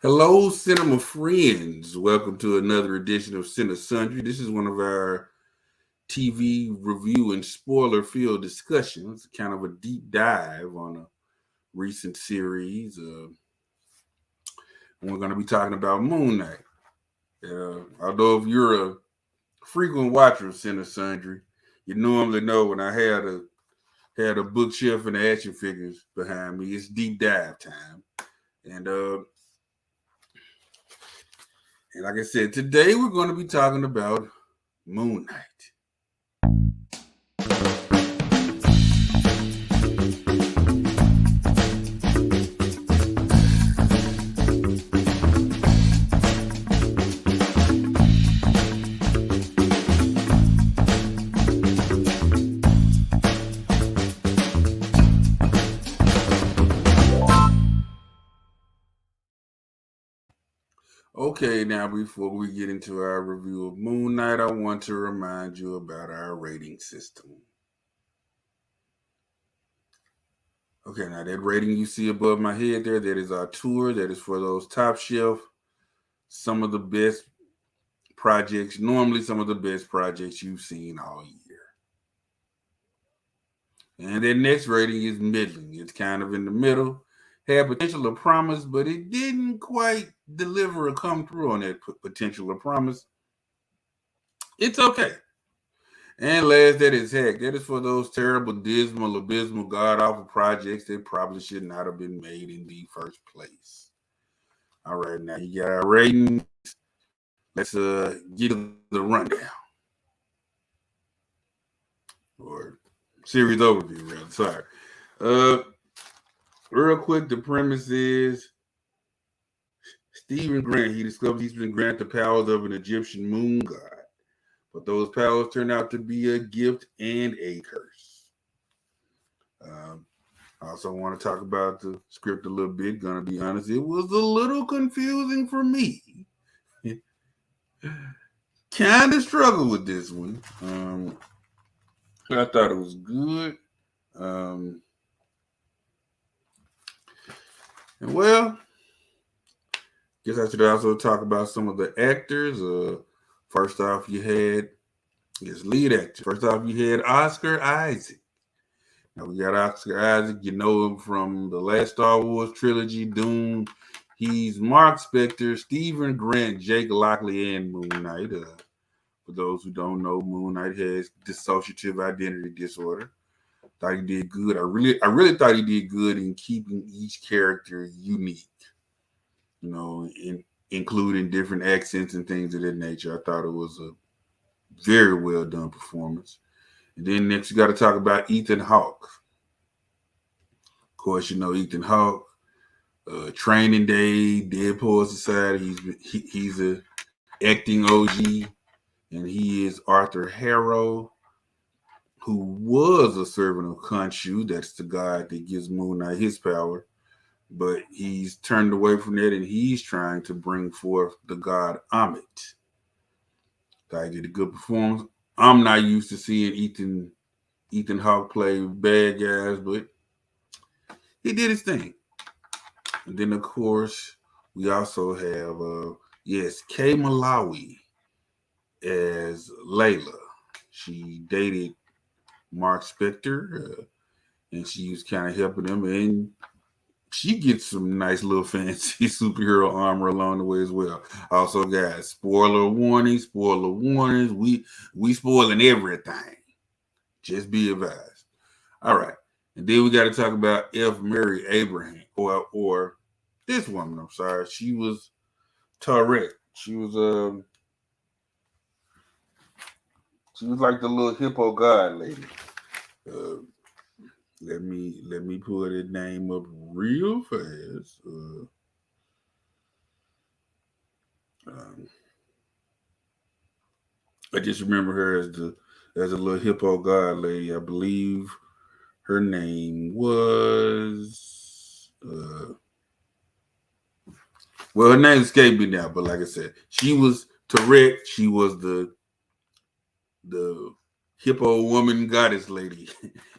Hello, cinema friends. Welcome to another edition of Cinesundry. This is one of our TV review and spoiler filled discussions, kind of a deep dive on a recent series. And we're going to be talking about Moon Knight. Although if you're a frequent watcher of Cinesundry, you normally know when I had a bookshelf and the action figures behind me. It's deep dive time, and and like I said, today we're going to be talking about Moon Knight. Okay, now before we get into our review of Moon Knight, I want to remind you about our rating system. Okay, now that rating you see above my head there, that is our tour. That is for those top shelf, some of the best projects, normally some of the best projects you've seen all year. And that next rating is middling. It's kind of in the middle. Had potential of promise, but it didn't quite deliver or come through on that potential of promise. It's okay. And last, that is heck. That is for those terrible, dismal, abysmal, god awful projects that probably should not have been made in the first place. All right, now you got our ratings. Let's get the rundown or series overview, rather. Sorry. Uh, Real quick, the premise is Stephen Grant. He discovers he's been granted the powers of an Egyptian moon god, but those powers turn out to be a gift and a curse. I also want to talk about the script a little bit. Gonna be honest, it was a little confusing for me. Kind of struggled with this one. I thought it was good. Um, and well, guess I should also talk about some of the actors. First off, you had lead actor. First off, you had Oscar Isaac. Now we got Oscar Isaac. You know him from the last Star Wars trilogy, Doom. He's Mark Spector, Stephen Grant, Jake Lockley, and Moon Knight. For those who don't know, Moon Knight has dissociative identity disorder. Thought he did good. I really thought he did good in keeping each character unique. You know, including different accents and things of that nature. I thought it was a very well done performance. And then next, you got to talk about Ethan Hawke. Of course, you know Ethan Hawke, Training Day, Deadpool Society. He's a acting OG, and he is Arthur Harrow, who was a servant of Khonshu. That's the god that gives Moon Knight his power. But he's turned away from that, and he's trying to bring forth the god Amit. I did a good performance. I'm not used to seeing Ethan Hawke play bad guys, but he did his thing. And then of course we also have Kay Malawi as Layla. She dated Mark Spector, and she was kind of helping him, and she gets some nice little fancy superhero armor along the way as well. Also, guys, spoiler warnings. We spoiling everything. Just be advised. All right, and then we got to talk about F. Mary Abraham, or this woman. I'm sorry, she was Tarek. She was like the little hippo god lady. Uh, let me pull that name up real fast. Um, I just remember her as a little hippo god lady. I believe her name was well, her name escaped me now, but like I said, she was Tarek. She was the hippo woman goddess lady.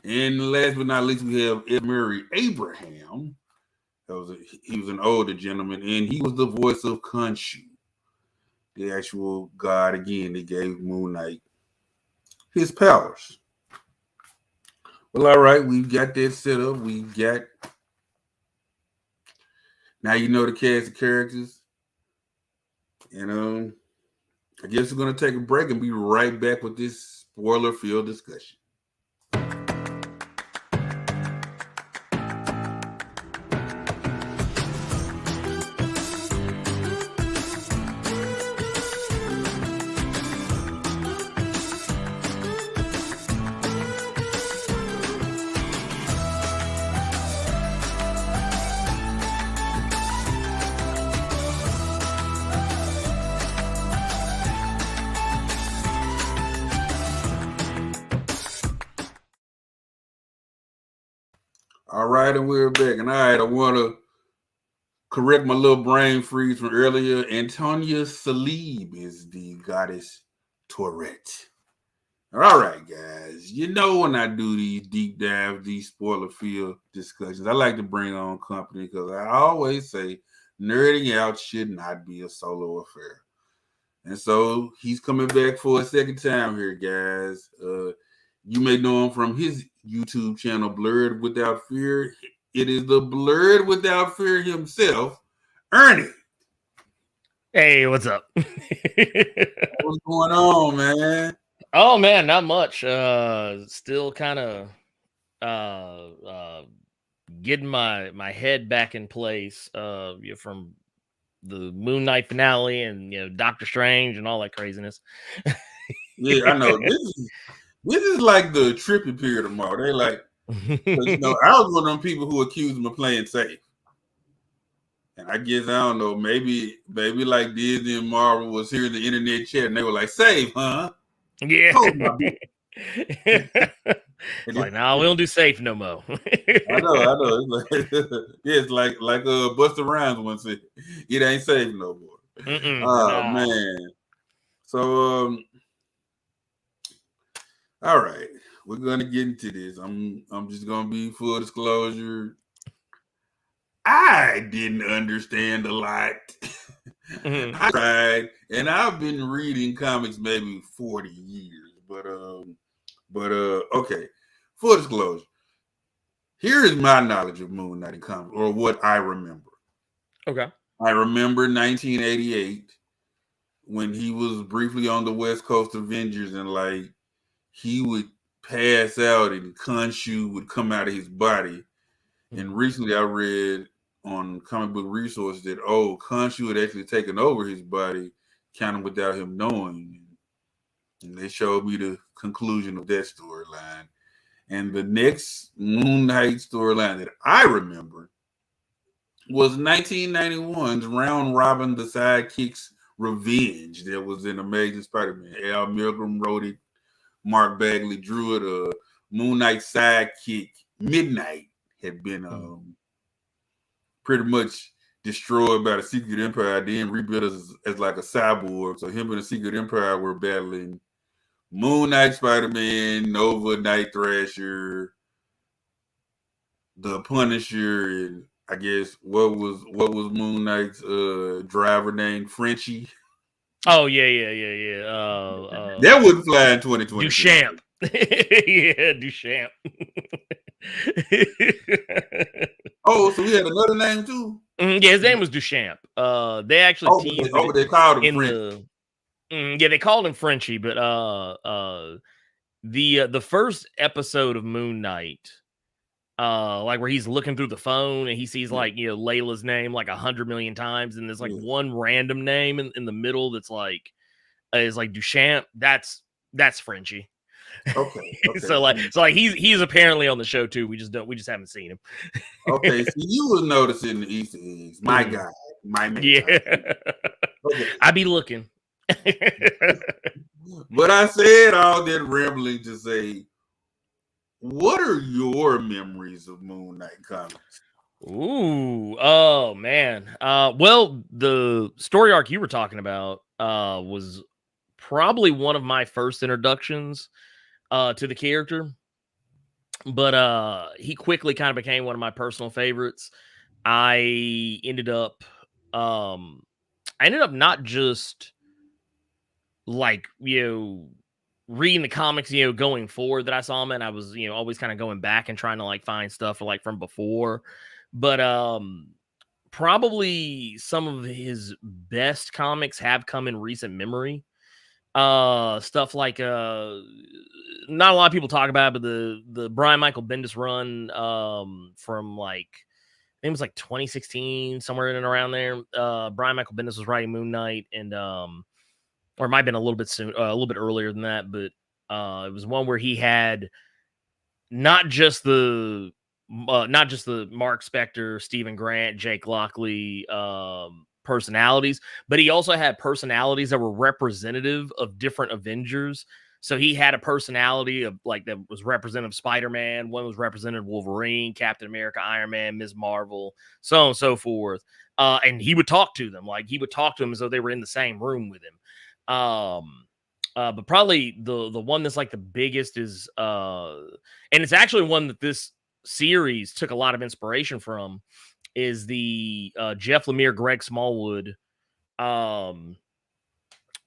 And last but not least, we have Ed Murray Abraham. He was an older gentleman, and he was the voice of Khonshu, the actual god. Again, they gave Moon Knight his powers. Well, all right, we've got that set up. Now you know the cast of characters, and I guess we're gonna take a break and be right back with this spoiler-filled discussion. All right, and we're back. And all right, I want to correct my little brain freeze from earlier. Antonia Salib is the goddess Tourette. All right, guys. You know when I do these deep dives, these spoiler field discussions, I like to bring on company because I always say nerding out should not be a solo affair. And so he's coming back for a second time here, guys. You may know him from his YouTube channel, Blurred Without Fear. It is the Blurred Without Fear himself, Ernie. Hey, what's up? What's going on, man? Oh man, not much. Still kind of getting my head back in place. From the Moon Knight finale and Doctor Strange and all that craziness. Yeah, I know. This is like the trippy period of Marvel. They like, I was one of them people who accused him of playing safe. And I guess, I don't know, maybe like Disney and Marvel was here in the internet chat and they were like, safe, huh? Yeah. It's like, no, we don't do safe no more. I know. It's like Busta Rhymes once said, it ain't safe no more. Man. So, all right, we're gonna get into this. I'm just gonna be full disclosure. I didn't understand a lot. I tried, and I've been reading comics maybe 40 years, but okay. Full disclosure. Here is my knowledge of Moon Knight in comics, or what I remember. Okay. I remember 1988 when he was briefly on the West Coast Avengers, and like he would pass out and Khonshu would come out of his body. And recently I read on Comic Book Resources that, Khonshu had actually taken over his body kind of without him knowing. And they showed me the conclusion of that storyline. And the next Moon Knight storyline that I remember was 1991's Round Robin the Sidekicks Revenge that was in Amazing Spider-Man. Al Milgrom wrote it. Mark Bagley drew it. Moon Knight sidekick Midnight had been pretty much destroyed by the Secret Empire, then rebuilt as like a cyborg. So him and the Secret Empire were battling Moon Knight, Spider-Man, Nova, Night Thrasher, the Punisher, and I guess what was Moon Knight's driver named Frenchie. Oh yeah. That wouldn't fly in 2020. Duchamp. Yeah, Duchamp. So he had another name too? Yeah, his name was Duchamp. They actually teased they called him Frenchie. Yeah, they called him Frenchie, but the first episode of Moon Knight, like where he's looking through the phone and he sees like Layla's name like 100 million times, and there's like one random name in the middle that's like is like Duchamp. That's Frenchie. Okay. so he's apparently on the show too. We just haven't seen him. Okay, so you was noticing the Easter eggs. My guy, my man. Yeah. Okay. I be looking. But I said all that rambling to say, what are your memories of Moon Knight comics? Ooh, oh man. Well, the story arc you were talking about was probably one of my first introductions to the character, but he quickly kind of became one of my personal favorites. I ended up not just like, reading the comics, going forward that I saw him, and I was, always kind of going back and trying to like find stuff like from before. But probably some of his best comics have come in recent memory. Stuff like not a lot of people talk about it, but the Brian Michael Bendis run from like, I think it was like 2016, somewhere in and around there. Brian Michael Bendis was writing Moon Knight, and or it might have been a little bit soon, a little bit earlier than that, but it was one where he had not just the Mark Spector, Stephen Grant, Jake Lockley personalities, but he also had personalities that were representative of different Avengers. So he had a personality of like that was representative of Spider-Man, one was representative of Wolverine, Captain America, Iron Man, Ms. Marvel, so on and so forth. And he would talk to them, like he would talk to them as though they were in the same room with him. But probably the one that's like the biggest is and it's actually one that this series took a lot of inspiration from, is the Jeff Lemire, Greg Smallwood run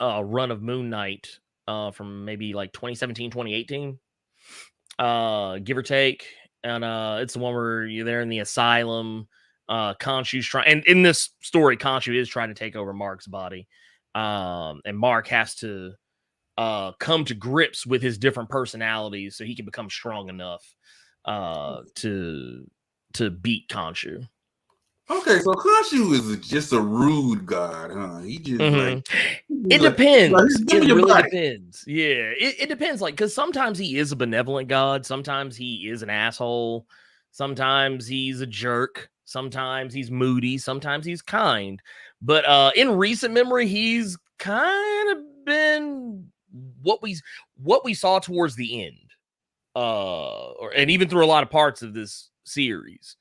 of Moon Knight from maybe like 2017, 2018, give or take. And it's the one where you're there in the asylum. Khonshu's trying, and in this story, Khonshu is trying to take over Mark's body. And Mark has to come to grips with his different personalities so he can become strong enough to beat Khonshu. Okay, so Khonshu is just a rude god, huh? He just like it depends. Like, it really depends. Yeah, it depends. Like, because sometimes he is a benevolent god, sometimes he is an asshole, sometimes he's a jerk, sometimes he's moody, sometimes he's kind. But in recent memory, he's kind of been what we saw towards the end, and even through a lot of parts of this series.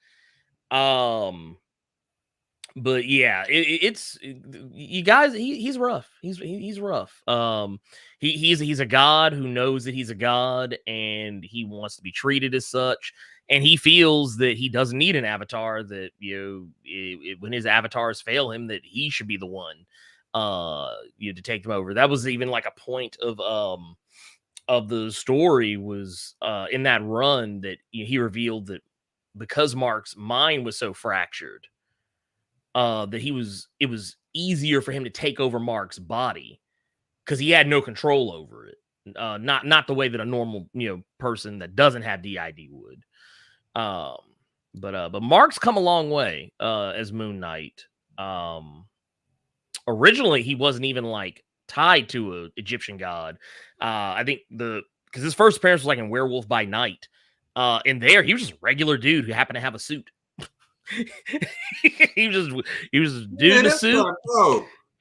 But yeah, it's you guys. He's rough. He's rough. He's a god who knows that he's a god, and he wants to be treated as such. And he feels that he doesn't need an avatar. That when his avatars fail him, that he should be the one, to take them over. That was even like a point of the story was in that run that he revealed that because Mark's mind was so fractured, that it was easier for him to take over Mark's body because he had no control over it. Not the way that a normal person that doesn't have DID would. But Mark's come a long way as Moon Knight. Originally he wasn't even like tied to an Egyptian god. I think because his first appearance was like in Werewolf by Night. In there he was just a regular dude who happened to have a suit. he was a dude in a suit.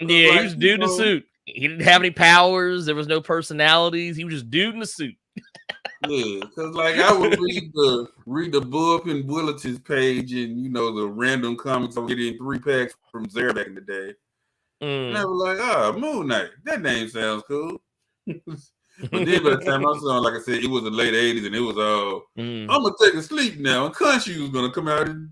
Yeah, he was a dude in a suit. He didn't have any powers. There was no personalities. He was just dude in a suit. Yeah, because like I would read the bullpen bulletins page and the random comics I would get in 3-packs from Zara back in the day. And I was like, Moon Knight. That name sounds cool. But then by the time I saw, like I said, it was the late 80s and it was all I'm gonna take a sleep now, and Khonshu was gonna come out and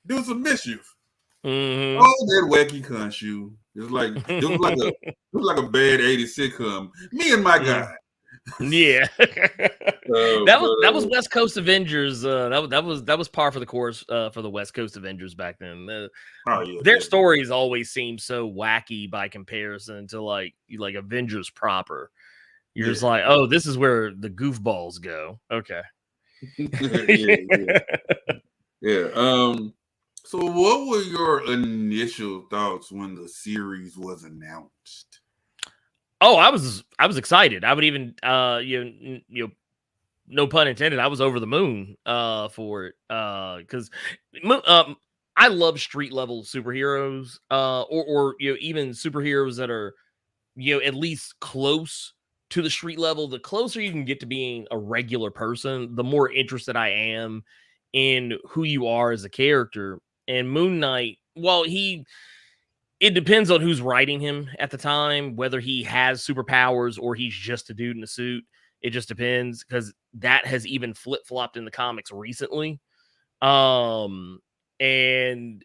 do some mischief. Mm-hmm. Oh, that wacky Khonshu. It was like a bad 80s sitcom. Me and my guy. Yeah. that was West Coast Avengers. That was par for the course for the West Coast Avengers back then. Their stories always seem so wacky by comparison to like Avengers proper. You're just like, oh, this is where the goofballs go. Okay. Yeah. So what were your initial thoughts when the series was announced? Oh, I was excited. I would even no pun intended, I was over the moon for it. Because I love street level superheroes, or even superheroes that are at least close to the street level. The closer you can get to being a regular person, the more interested I am in who you are as a character. And Moon Knight, well, it depends on who's writing him at the time, whether he has superpowers or he's just a dude in a suit. It just depends, because that has even flip-flopped in the comics recently. and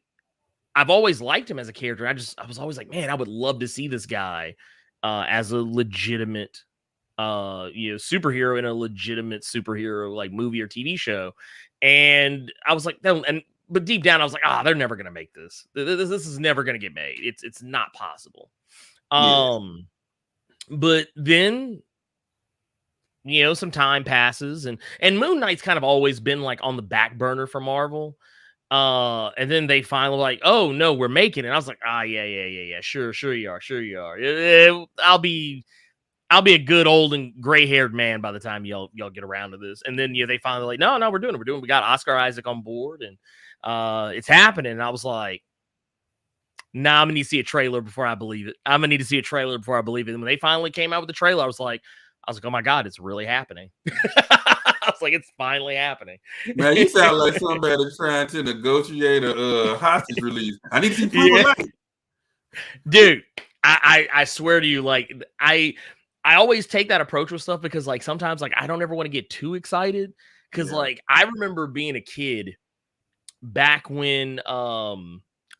I've always liked him as a character. I was always like, man, I would love to see this guy as a legitimate superhero in a legitimate superhero like movie or TV show. And I was like, but deep down I was like, they're never gonna make this. This is never gonna get made. It's not possible. Yeah. But then some time passes, and Moon Knight's kind of always been like on the back burner for Marvel. And then they finally like, oh no, we're making it. I was like, yeah, sure you are. I'll be a good old and gray-haired man by the time y'all get around to this. And then they finally like, no, we're doing it. We got Oscar Isaac on board, and it's happening. And I was like, nah, I'm gonna need to see a trailer before I believe it. And when they finally came out with the trailer, I was like, oh my God, it's really happening. I was like, it's finally happening. Man, you sound like somebody trying to negotiate a hostage release. I need to see proof of life. Dude, I swear to you, like I always take that approach with stuff because like sometimes like I don't ever want to get too excited because like I remember being a kid back when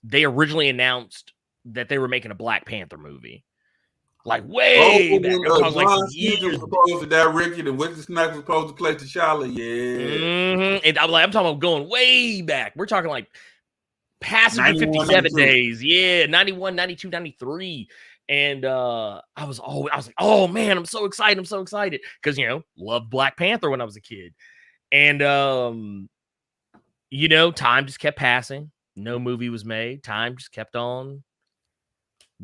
they originally announced that they were making a Black Panther movie. Like way back. John Cena was supposed to direct it, and Wesley Snipes was supposed to play T'Challa. Yeah. And I'm talking about going way back. We're talking like past 57 92. Days. Yeah, 91, 92, 93. And I was like, oh man, I'm so excited. Because loved Black Panther when I was a kid. And time just kept passing. No movie was made. Time just kept on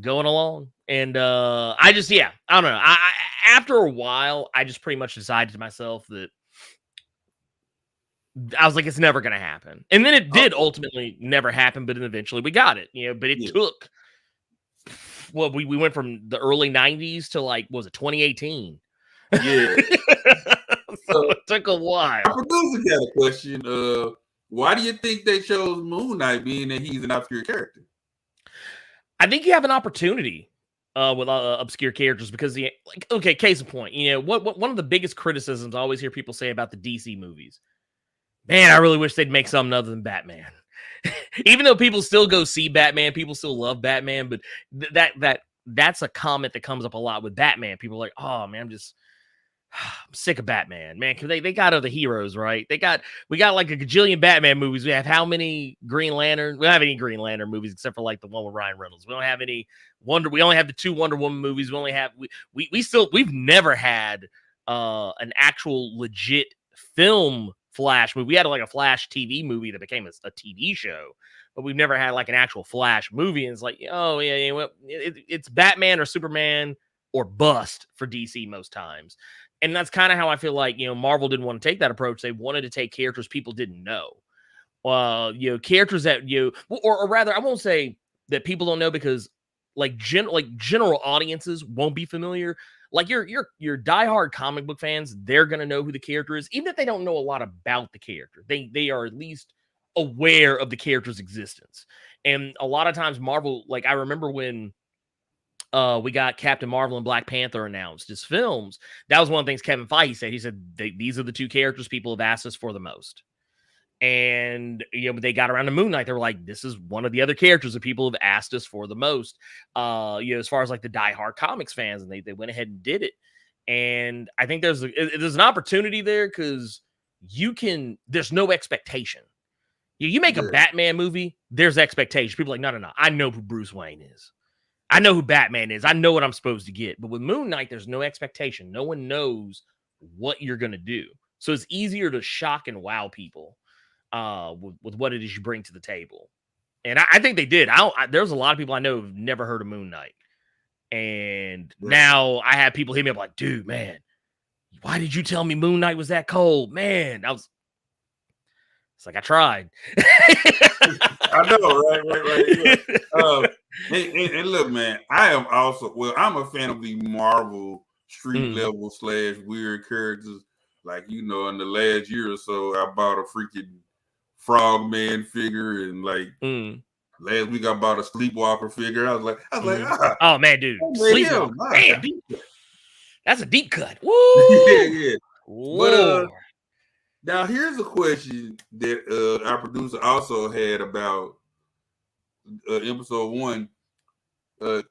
going along. And I don't know. After a while, I just pretty much decided to myself that I was like, it's never going to happen. And then it did ultimately never happen, but then eventually we got it, but it took, we went from the early 90s to like, what was it, 2018? Yeah. So it took a while. Our producer got a question. Why do you think they chose Moon Knight, being that he's an obscure character? I think you have an opportunity with obscure characters because case in point, what one of the biggest criticisms I always hear people say about the DC movies, man, I really wish they'd make something other than Batman. Even though people still go see Batman, people still love Batman, but that's a comment that comes up a lot with Batman. People are like, oh man, I'm sick of Batman, man. Cause they got other heroes, right? We got like a gajillion Batman movies. We have how many Green Lantern? We don't have any Green Lantern movies except for like the one with Ryan Reynolds. We don't have any we only have the 2 Wonder Woman movies. We only have we've never had an actual legit film Flash movie. We had like a Flash TV movie that became a TV show, but we've never had like an actual Flash movie. And it's like, oh yeah, it's Batman or Superman or bust for DC most times. And that's kind of how I feel like, Marvel didn't want to take that approach. They wanted to take characters people didn't know. Characters that, or rather, I won't say that people don't know because general audiences won't be familiar. Like your diehard comic book fans, they're going to know who the character is, even if they don't know a lot about the character. They are at least aware of the character's existence. And a lot of times Marvel, like I remember when we got Captain Marvel and Black Panther announced as films. That was one of the things Kevin Feige said. He said, these are the 2 characters people have asked us for the most. And, they got around to Moon Knight. They were like, this is one of the other characters that people have asked us for the most. As far as like the diehard comics fans, and they went ahead and did it. And I think there's an opportunity there because there's no expectation. You make a Batman movie, there's expectation. People are like, no. I know who Bruce Wayne is. I know who Batman is. I know what I'm supposed to get. But with Moon Knight, there's no expectation. No one knows what you're going to do. So it's easier to shock and wow people with what it is you bring to the table. And I think they did. There's a lot of people I know who've never heard of Moon Knight. And now I have people hit me up like, dude, man, why did you tell me Moon Knight was that cold? Man, it's like I tried. I know, right? Yeah. And look, man, I'm a fan of the Marvel street level / weird characters. Like, in the last year or so, I bought a freaking Frogman figure, and like last week I bought a Sleepwalker figure. I was like, oh man, dude, Sleepwalker, man, that's a deep cut. Woo! yeah. But Now, here's a question that our producer also had about episode 1. Uh,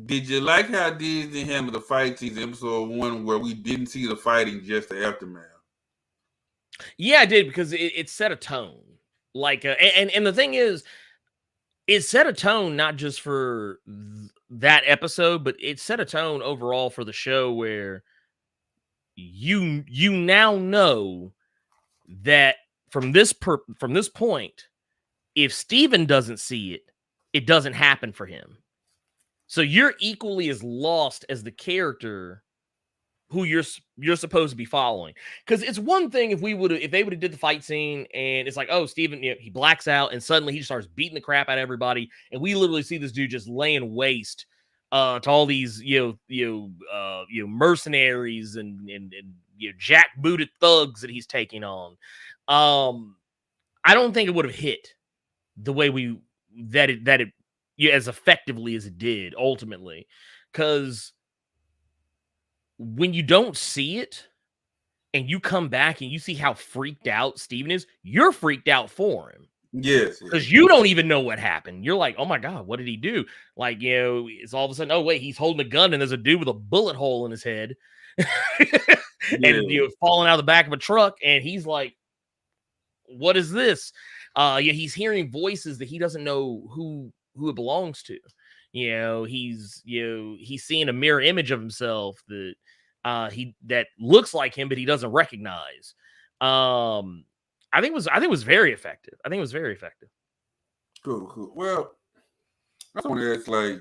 did you like how Disney handled the fight scenes in episode 1 where we didn't see the fighting, just the aftermath? Yeah, I did, because it set a tone. Like, and the thing is, it set a tone not just for that episode, but it set a tone overall for the show, where you now know that from this point, if Steven doesn't see it, it doesn't happen for him. So you're equally as lost as the character who you're supposed to be following. Because it's one thing if they would have did the fight scene and it's like, oh, Steven, he blacks out and suddenly he starts beating the crap out of everybody, and we literally see this dude just laying waste to all these mercenaries and jackbooted thugs that he's taking on. I don't think it would have hit the way it as effectively as it did ultimately, because when you don't see it and you come back and you see how freaked out Steven is, you're freaked out for him. Yes. Because you don't even know what happened. You're like, oh my God, what did he do? Like, it's all of a sudden, oh wait, he's holding a gun and there's a dude with a bullet hole in his head. And falling out of the back of a truck, and he's like, what is this? He's hearing voices that he doesn't know who it belongs to. He's seeing a mirror image of himself that that looks like him, but he doesn't recognize. I think it was very effective. Cool. Well, I want to ask, like,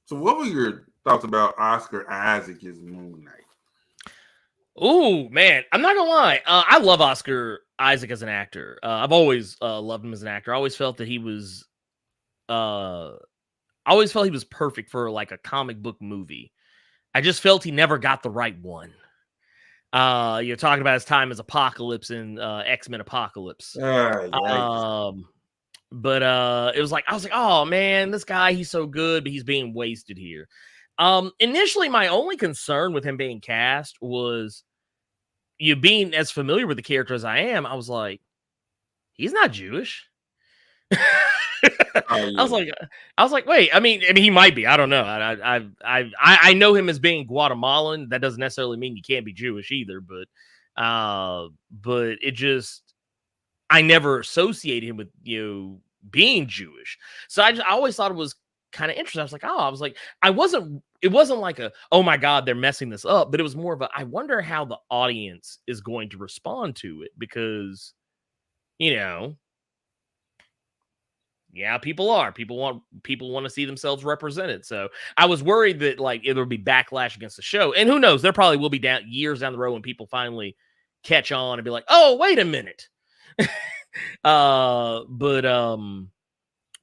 so what were your thoughts about Oscar Isaac as Moon Knight? Oh man, I'm not gonna lie. I love Oscar Isaac as an actor. I've always loved him as an actor. I always felt that he was perfect for like a comic book movie. I just felt he never got the right one. You're talking about his time as Apocalypse in X-Men Apocalypse. But it was like, I was like, oh man, this guy, he's so good, but he's being wasted here. Initially, my only concern with him being cast was being as familiar with the character as I am. I was like, he's not Jewish. I was like, wait. I mean, he might be. I don't know. I know him as being Guatemalan. That doesn't necessarily mean you can't be Jewish either. But it just, I never associated him with being Jewish. So I always thought it was kind of interesting. It wasn't like a, oh my God, they're messing this up, but it was more of a, I wonder how the audience is going to respond to it, because people want to see themselves represented. So I was worried that like it would be backlash against the show, and who knows, there probably will be years down the road when people finally catch on and be like, oh, wait a minute.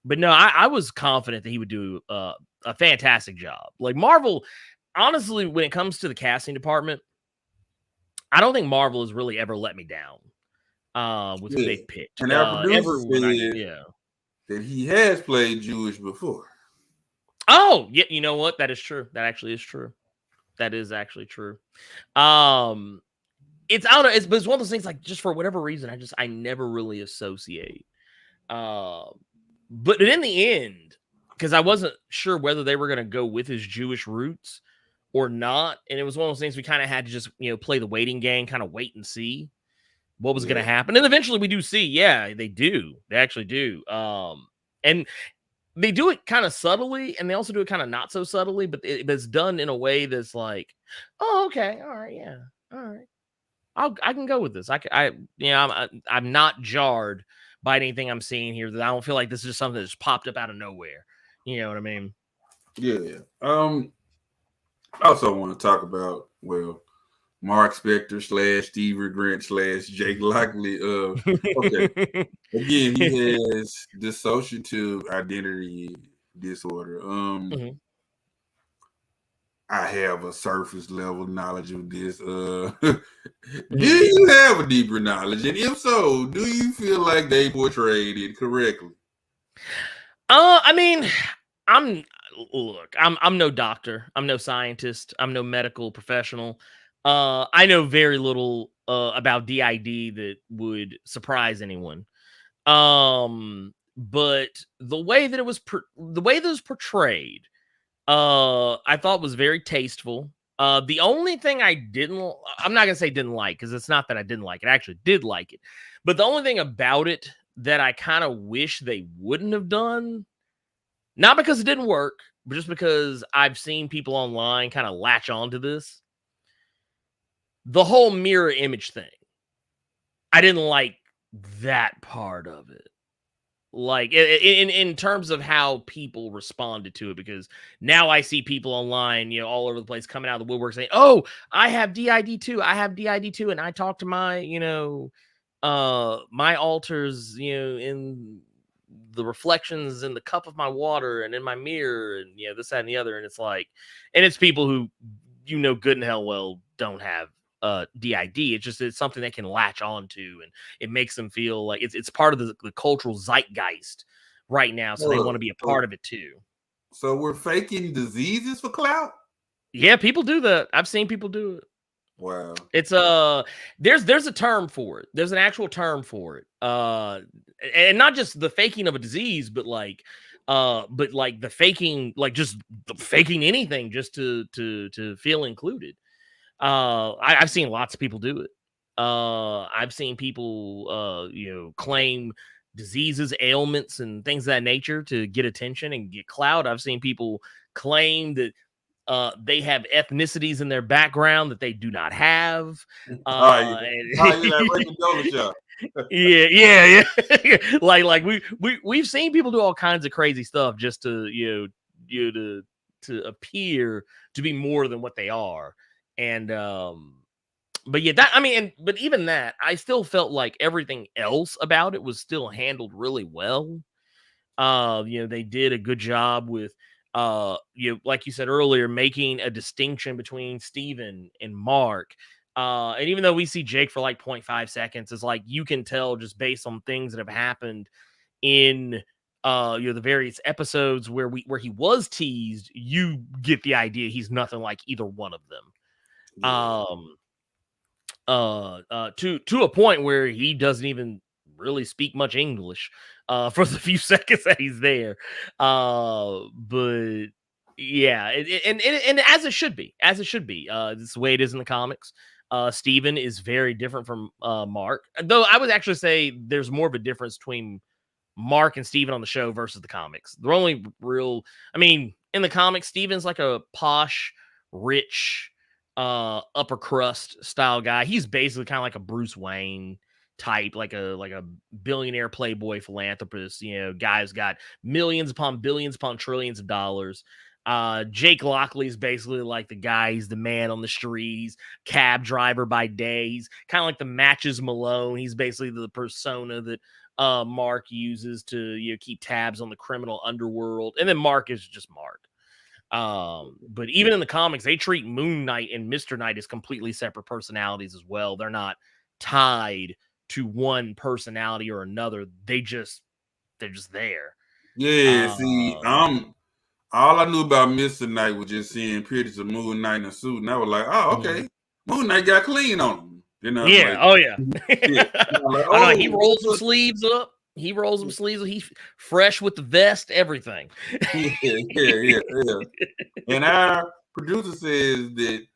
But no, I was confident that he would do a fantastic job. Like Marvel, honestly, when it comes to the casting department, I don't think Marvel has really ever let me down with who they've picked. And our producer said that he has played Jewish before. Oh, yeah, you know what? That is true. That actually is true. That is actually true. It's I don't know. It's one of those things, like, just for whatever reason, I never really associate. But in the end, because I wasn't sure whether they were going to go with his Jewish roots or not, and it was one of those things we kind of had to just play the waiting game, kind of wait and see what was going to happen. And eventually we do see, they do. They actually do. And they do it kind of subtly, and they also do it kind of not so subtly, but it's done in a way that's like, oh, okay, all right, yeah, all right, I can go with this. I'm not jarred by anything I'm seeing here. That I don't feel like this is just something that's popped up out of nowhere. You know what I mean? Yeah. I also want to talk about, Mark Spector / Steve Grant / Jake Lockley. Okay. Again, he has dissociative identity disorder. I have a surface level knowledge of this. Do you have a deeper knowledge? And if so, do you feel like they portrayed it correctly? I mean, I'm no doctor. I'm no scientist. I'm no medical professional. I know very little about DID that would surprise anyone. But the way that it was portrayed, I thought was very tasteful. The only thing I'm not gonna say didn't like, because it's not that I didn't like it. I actually did like it. But the only thing about it that I kind of wish they wouldn't have done, not because it didn't work, but just because I've seen people online kind of latch onto this, the whole mirror image thing. I didn't like that part of it. Like in terms of how people responded to it, because now I see people online, all over the place coming out of the woodwork saying, "Oh, I have DID too. I have DID too, and I talk to my, my altars, in the reflections in the cup of my water and in my mirror, and this, that, and the other." And it's like, and it's people who good and hell well don't have DID. It's something they can latch onto, and it makes them feel like it's part of the cultural zeitgeist right now, so they want to be a part of it too. So we're faking diseases for clout? Yeah, people do that. I've seen people do it. Wow. It's there's a term for it. There's an actual term for it. And not just the faking of a disease, but like the faking, like just faking anything just to feel included. I've seen lots of people do it. I've seen people, claim diseases, ailments, and things of that nature to get attention and get clout. I've seen people claim that they have ethnicities in their background that they do not have. Yeah. like we've seen people do all kinds of crazy stuff just to to appear to be more than what they are. And but yeah, but even that, I still felt like everything else about it was still handled really well. They did a good job with like you said earlier, making a distinction between Steven and Mark. And even though we see Jake for like 0.5 seconds, it's like you can tell just based on things that have happened in the various episodes where he was teased, you get the idea he's nothing like either one of them. Yeah. To a point where he doesn't even really speak much English for the few seconds that he's there. But yeah, and as it should be, this is the way it is in the comics. Steven is very different from Mark, though I would actually say there's more of a difference between Mark and Steven on the show versus the comics. The only real, in the comics, Steven's like a posh, rich, upper crust style guy. He's basically kind of like a Bruce Wayne type, like a billionaire playboy philanthropist, guy's got millions upon billions upon trillions of dollars. Jake Lockley is basically like the guy, he's the man on the street, he's cab driver by day, he's kind of like the Matches Malone. He's basically the persona that Mark uses to keep tabs on the criminal underworld. And then Mark is just Mark. But even in the comics, they treat Moon Knight and Mr. Knight as completely separate personalities as well. They're not tied to one personality or another. They're just there. Yeah, see, all I knew about Mr. Knight was just seeing pictures of Moon Knight in a suit, and I was like, oh, okay. Moon Knight got clean on him. Yeah, like, he rolls some sleeves up. He rolls them sleeves. He's fresh with the vest, everything. Yeah. And our producer says that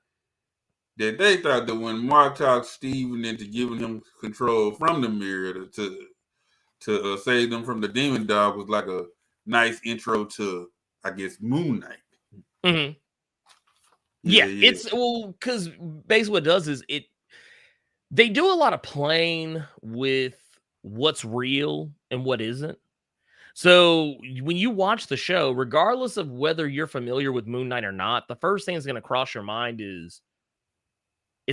they thought that when Mark talked Steven into giving him control from the mirror to save them from the demon dog was like a nice intro to, I guess, Moon Knight. Mm-hmm. Yeah, it's because basically what it does is they do a lot of playing with what's real and what isn't. So when you watch the show, regardless of whether you're familiar with Moon Knight or not, the first thing that's going to cross your mind is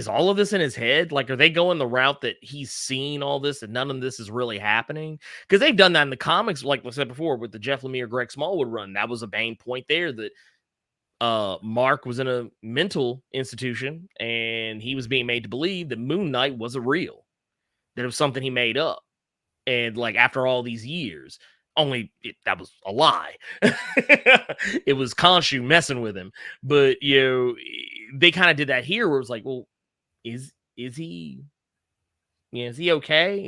all of this in his head? Like, are they going the route that he's seen all this and none of this is really happening? Because they've done that in the comics, like I said before, with the Jeff Lemire, Greg Smallwood run. That was a main point there, that Mark was in a mental institution and he was being made to believe that Moon Knight wasn't real, that it was something he made up. And like after all these years, that was a lie. It was Khonshu messing with him. But they kind of did that here, where it was like, well, is he Is he okay?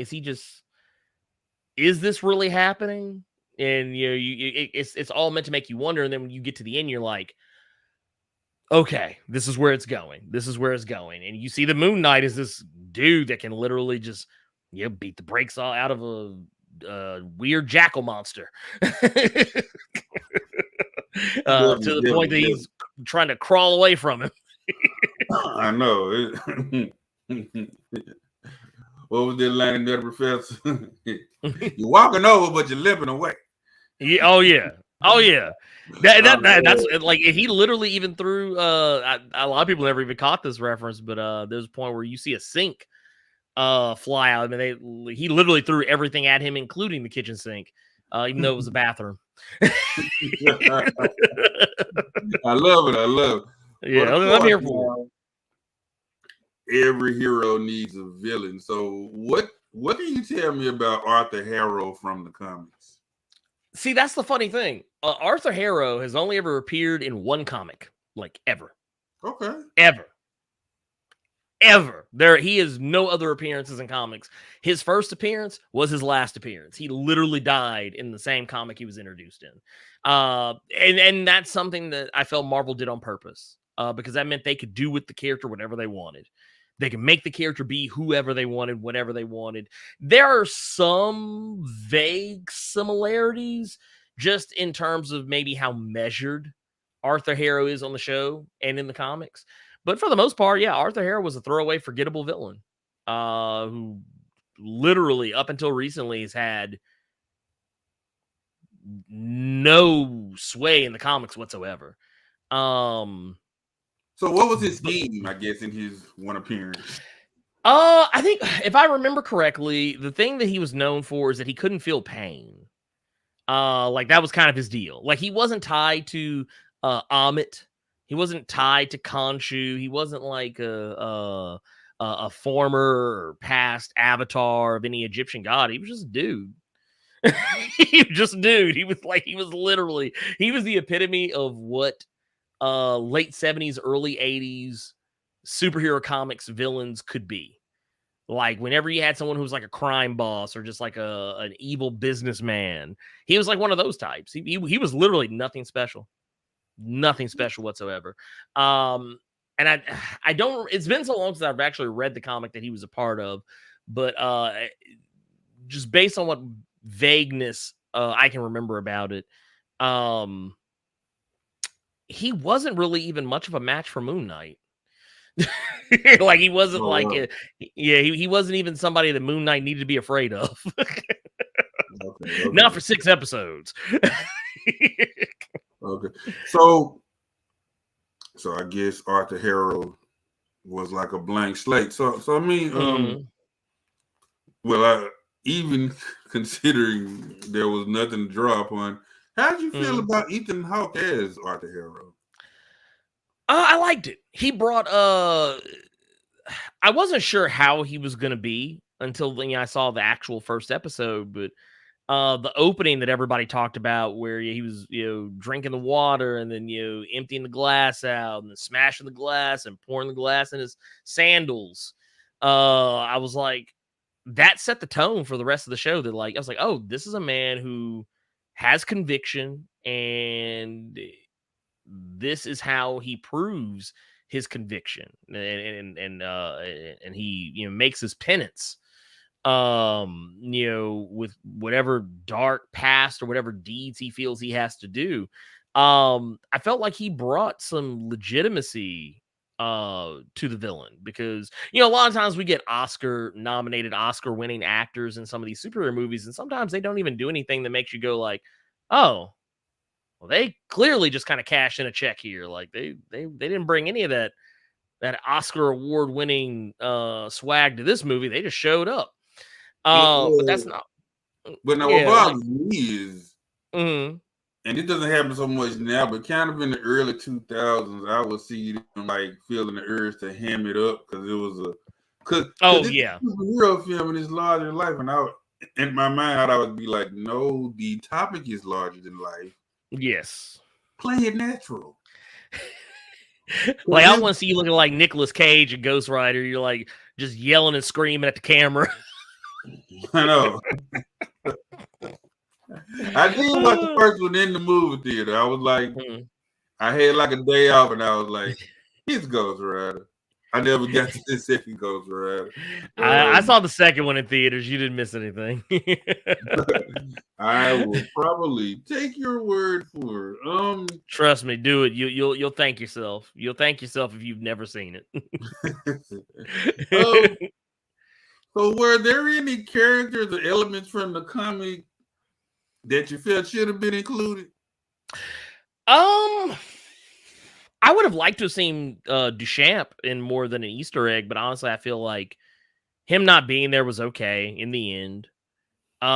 Is this really happening? And it's all meant to make you wonder. And then when you get to the end, you're like, okay, this is where it's going. This is where it's going. And you see the Moon Knight is this dude that can literally just beat the brakes out of a weird jackal monster. To the point that he's trying to crawl away from him. I know. What was the line in that, Professor? You're walking over, but you're limping away. Yeah, oh yeah. That's like he literally even threw. A lot of people never even caught this reference, but there's a point where you see a sink fly out. I mean, he literally threw everything at him, including the kitchen sink, even though it was a bathroom. I love it. Yeah, I'm here for it. Every hero needs a villain. So what can you tell me about Arthur Harrow from the comics? See, that's the funny thing. Arthur Harrow has only ever appeared in one comic, like ever. Okay. Ever. He has no other appearances in comics. His first appearance was his last appearance. He literally died in the same comic he was introduced in. And that's something that I felt Marvel did on purpose. Because that meant they could do with the character whatever they wanted. They can make the character be whoever they wanted, whatever they wanted. There are some vague similarities just in terms of maybe how measured Arthur Harrow is on the show and in the comics. But for the most part, yeah, Arthur Harrow was a throwaway, forgettable villain who literally, up until recently, has had no sway in the comics whatsoever. So what was his theme, I guess, in his one appearance? I think if I remember correctly, the thing that he was known for is that he couldn't feel pain. Like that was kind of his deal. Like he wasn't tied to Amit. He wasn't tied to Khonshu. He wasn't like a former or past avatar of any Egyptian god. He was just a dude. He was just a dude. He was the epitome of what late 70s, early 80s superhero comics villains could be. Like whenever you had someone who was like a crime boss or just like an evil businessman, he was like one of those types. He was literally nothing special whatsoever. And I don't, it's been so long since I've actually read the comic that he was a part of, but just based on what vagueness I can remember about it, he wasn't really even much of a match for Moon Knight. Like he wasn't he wasn't even somebody that Moon Knight needed to be afraid of. Okay. Not for 6 episodes. Okay. So I guess Arthur Harrow was like a blank slate. So I mean, well, even considering there was nothing to draw upon, how did you feel about Ethan Hawke as Arthur Harrow? I liked it. He brought I wasn't sure how he was going to be until I saw the actual first episode, but the opening that everybody talked about where he was, drinking the water and then, emptying the glass out and then smashing the glass and pouring the glass in his sandals. I was like, that set the tone for the rest of the show. That I was like, oh, this is a man who has conviction, and this is how he proves his conviction, and he makes his penance, with whatever dark past or whatever deeds he feels he has to do. I felt like he brought some legitimacy to the villain, because a lot of times we get Oscar winning actors in some of these superhero movies, and sometimes they don't even do anything that makes you go like, oh, well, they clearly just kind of cashed in a check here. Like they didn't bring any of that Oscar award winning swag to this movie. They just showed up. But that's not. But now what bothers me is, and it doesn't happen so much now, but kind of in the early 2000s, I would see them like feeling the urge to ham it up because it was a hero film and it's larger than life, and in my mind I would be like, no, the topic is larger than life. Yes, play it natural. Like, I want to see you looking like Nicolas Cage and Ghost Rider. You're like just yelling and screaming at the camera. I know. I did watch the first one in the movie theater. I was like, I had like a day off, and I was like, it's Ghost Rider. I never got to the second Ghost Rider. I saw the second one in theaters. You didn't miss anything. I will probably take your word for it. Trust me, do it. You'll thank yourself. You'll thank yourself if you've never seen it. So were there any characters or elements from the comic that you felt should have been included? I would have liked to have seen Duchamp in more than an Easter egg, but honestly, I feel like him not being there was okay in the end. The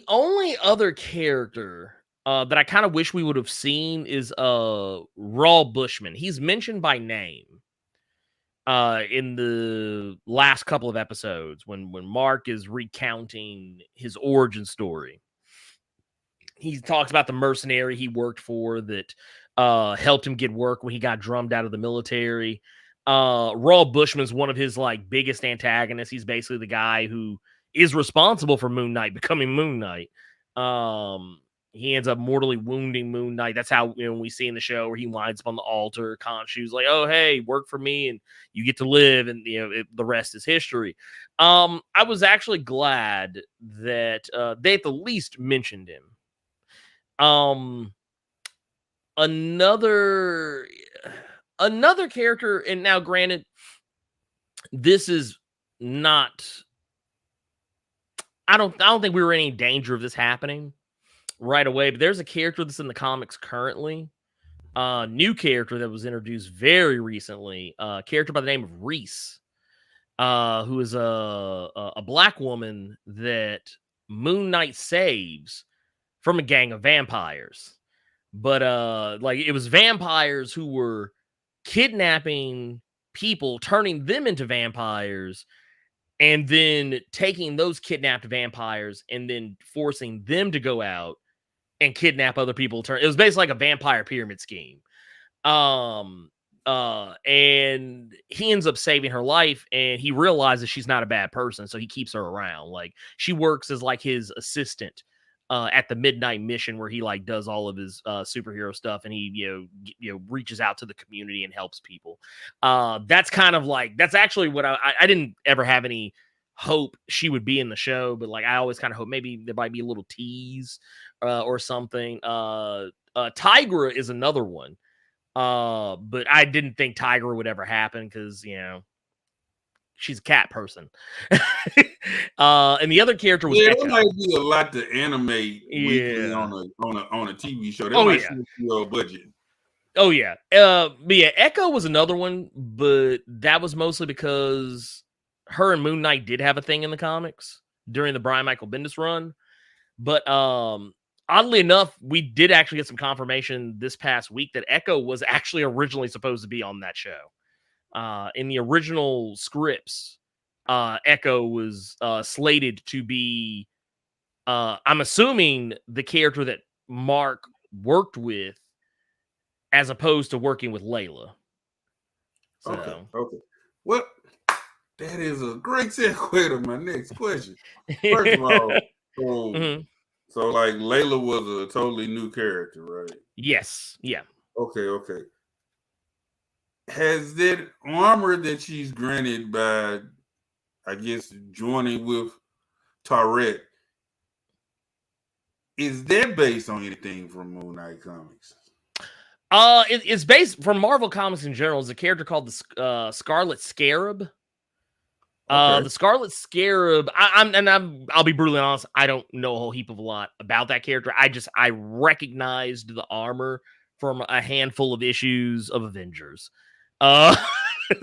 only other character that I kind of wish we would have seen is Raul Bushman. He's mentioned by name in the last couple of episodes when Mark is recounting his origin story. He talks about the mercenary he worked for that helped him get work when he got drummed out of the military. Raul Bushman's one of his like biggest antagonists. He's basically the guy who is responsible for Moon Knight becoming Moon Knight. He ends up mortally wounding Moon Knight. That's how we see in the show where he winds up on the altar. Khonshu's like, "Oh, hey, work for me, and you get to live." And the rest is history. I was actually glad that they at the least mentioned him. Another character, and now granted, this is not. I don't think we were in any danger of this happening right away, but there's a character that's in the comics currently, new character that was introduced very recently, a character by the name of Reese, who is a black woman that Moon Knight saves from a gang of vampires. But like it was vampires who were kidnapping people, turning them into vampires, and then taking those kidnapped vampires and then forcing them to go out and kidnap other people. It was basically like a vampire pyramid scheme. And he ends up saving her life, and he realizes she's not a bad person, so he keeps her around. Like she works as like his assistant at the midnight mission, where he like does all of his superhero stuff, and he reaches out to the community and helps people. That's kind of like, that's actually what I didn't ever have any hope she would be in the show, but like I always kind of hope maybe there might be a little tease or something. Tigra is another one, but I didn't think Tigra would ever happen because she's a cat person. And the other character was Echo. There might be a lot to animate weekly on a TV show. That might be a budget. Oh yeah. But yeah, Echo was another one, but that was mostly because her and Moon Knight did have a thing in the comics during the Brian Michael Bendis run. But oddly enough, we did actually get some confirmation this past week that Echo was actually originally supposed to be on that show. In the original scripts, Echo was slated to be, I'm assuming, the character that Mark worked with, as opposed to working with Layla. So. Okay. Well, that is a great segue to my next question. First of all, so like Layla was a totally new character, right? Yes. Yeah. Okay. Has that armor that she's granted by, I guess, joining with Tarek, is that based on anything from Moon Knight comics? It's based from Marvel Comics in general. It's a character called the Scarlet Scarab. The Scarlet Scarab. I'll be brutally honest. I don't know a whole heap of a lot about that character. I recognized the armor from a handful of issues of Avengers. So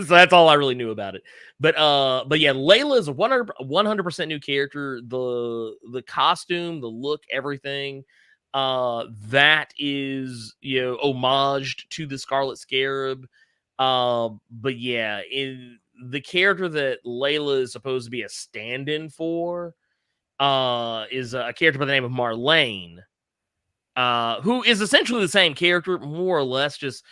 that's all I really knew about it. But yeah, Layla is a 100% new character. The costume, the look, everything. That is homaged to the Scarlet Scarab. But yeah, the character that Layla is supposed to be a stand-in for is a character by the name of Marlene. who is essentially the same character, more or less. Just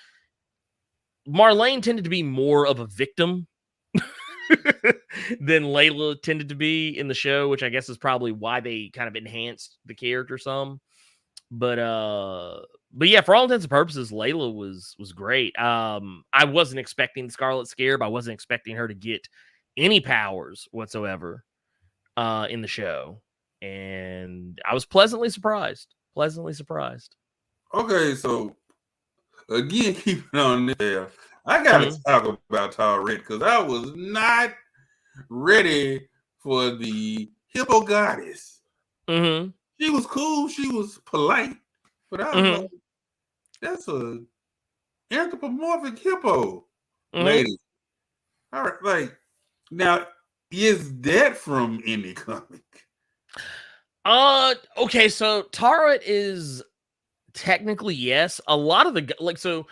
Marlene tended to be more of a victim than Layla tended to be in the show, which I guess is probably why they kind of enhanced the character some. But yeah, for all intents and purposes, Layla was great. I wasn't expecting Scarlet Scarab. I wasn't expecting her to get any powers whatsoever in the show, and I was pleasantly surprised. Okay, so again, keeping on there, I gotta talk about Tyrant because I was not ready for the hippo goddess. Mm-hmm. She was cool, she was polite, but I was like, that's a anthropomorphic hippo lady. All right, like now, is that from any comic? Okay, so Tara is technically yes. A lot of the so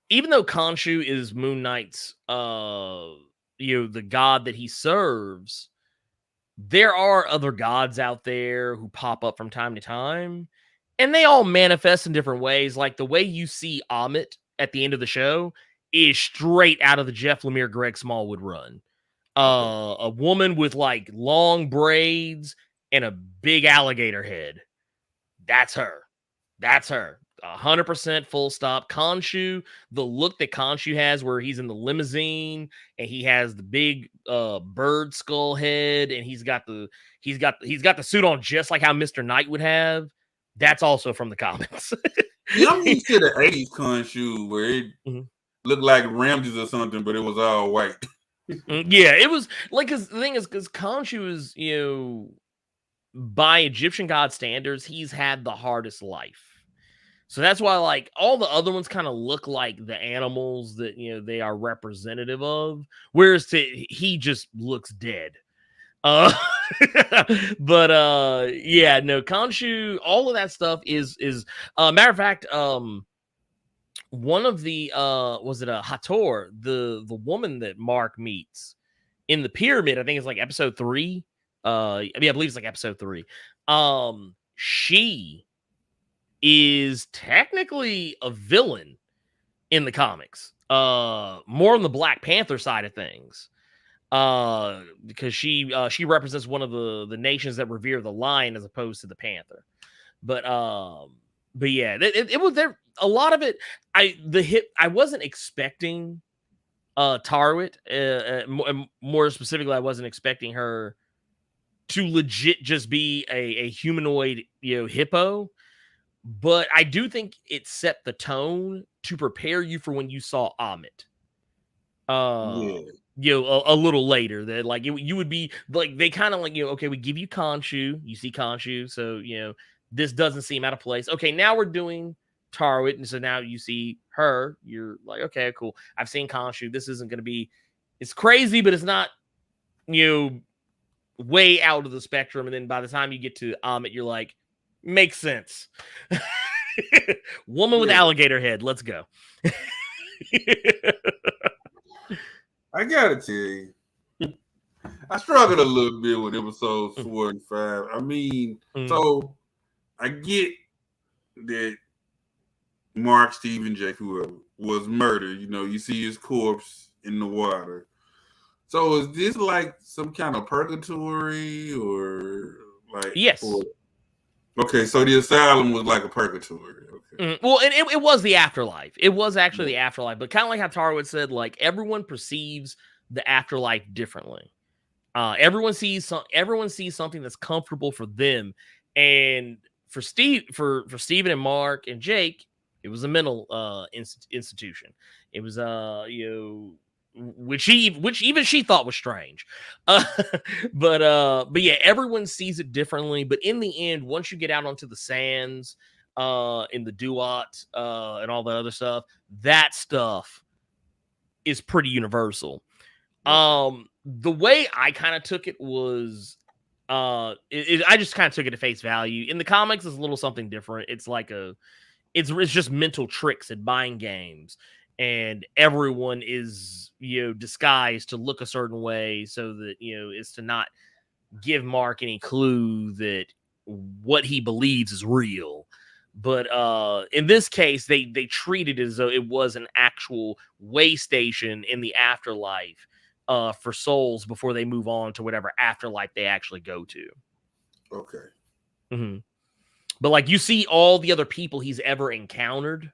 even though Khonshu is Moon Knight's the god that he serves, there are other gods out there who pop up from time to time, and they all manifest in different ways. Like the way you see Amit at the end of the show is straight out of the Jeff Lemire, Greg Smallwood run. A woman with like long braids and a big alligator head. That's her. 100% full stop. Khonshu, the look that Khonshu has where he's in the limousine and he has the big bird skull head and he's got the suit on just like how Mr. Knight would have. That's also from the comics. Yeah, I'm used to the 80s Khonshu where it looked like Ramses or something, but it was all white. Yeah, it was like, because the thing is, because Khonshu is, by Egyptian god standards, he's had the hardest life. So that's why, like, all the other ones kind of look like the animals that, they are representative of, whereas he just looks dead. But yeah, no, Khonshu, all of that stuff is matter of fact, one of the was it a Hathor, the woman that Mark meets in the pyramid, I think it's like episode 3. I believe it's like episode 3. She is technically a villain in the comics. More on the Black Panther side of things. Because she represents one of the nations that revere the lion as opposed to the panther. But yeah, it was there. A lot of it, I wasn't expecting Tarwit. More specifically, I wasn't expecting her to legit just be a humanoid, hippo. But I do think it set the tone to prepare you for when you saw Amit. A little later, that like you would be like, they kind of like, okay, we give you Khonshu, you see Khonshu, so this doesn't seem out of place. Okay, now we're doing Tarwit, and so now you see her, you're like, okay, cool. I've seen Khonshu. This isn't going to be, it's crazy, but it's not, way out of the spectrum. And then by the time you get to Amit, you're like, makes sense. Woman with alligator head. Let's go. I gotta tell you, I struggled a little bit with episode 4 and 5. I mean, so I get that Mark, Steven, Jake, whoever was murdered. You see his corpse in the water. So is this like some kind of purgatory or like? Yes. Okay, so the asylum was like a purgatory. Okay. Well, and it was the afterlife. It was actually the afterlife, but kind of like how Tarwood said, like everyone perceives the afterlife differently. Everyone sees something that's comfortable for them, and for Steven and Mark and Jake, it was a mental institution. It was which even she thought was strange. But yeah, everyone sees it differently. But in the end, once you get out onto the sands, in the Duat, and all that other stuff, that stuff is pretty universal. The way I kind of took it was, I just kind of took it at face value. In the comics, it's a little something different. It's like it's just mental tricks and mind games. And everyone is, disguised to look a certain way so that, is to not give Mark any clue that what he believes is real. But in this case, they treated it as though it was an actual way station in the afterlife for souls before they move on to whatever afterlife they actually go to. Okay. Mm-hmm. But like you see all the other people he's ever encountered.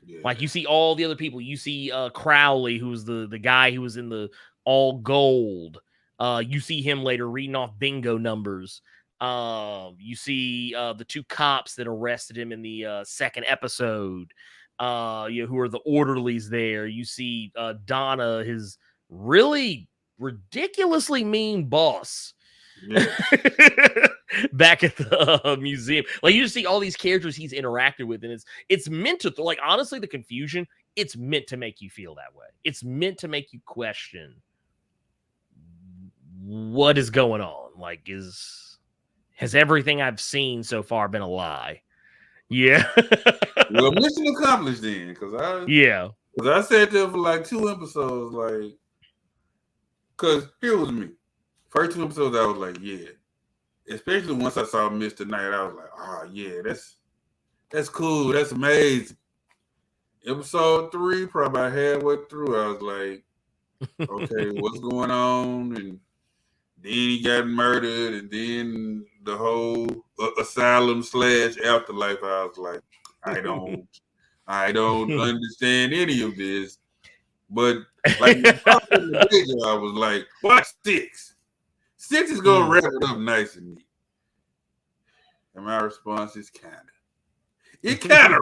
Yeah. Like you see all the other people. You see Crowley, who's the guy who was in the all gold. You see him later reading off bingo numbers. You see the two cops that arrested him in the second episode. Who are the orderlies there. You see Donna, his really ridiculously mean boss. Yeah. Back at the museum, like you just see all these characters he's interacted with, and it's meant to like honestly the confusion. It's meant to make you feel that way. It's meant to make you question what is going on. Like, has everything I've seen so far been a lie? Yeah. Well, mission accomplished then, because I sat there for like 2 episodes, like, because here was me. First 2 episodes, I was like, yeah. Especially once I saw Mr. Knight, I was like, oh yeah, that's cool, that's amazing. Episode 3, probably about halfway through, I was like, okay, what's going on? And then he got murdered, and then the whole asylum / afterlife. I was like, I don't understand any of this. But like I was like, watch 6. 6 is gonna wrap it up nice and neat. And my response is kind of wrapped it up.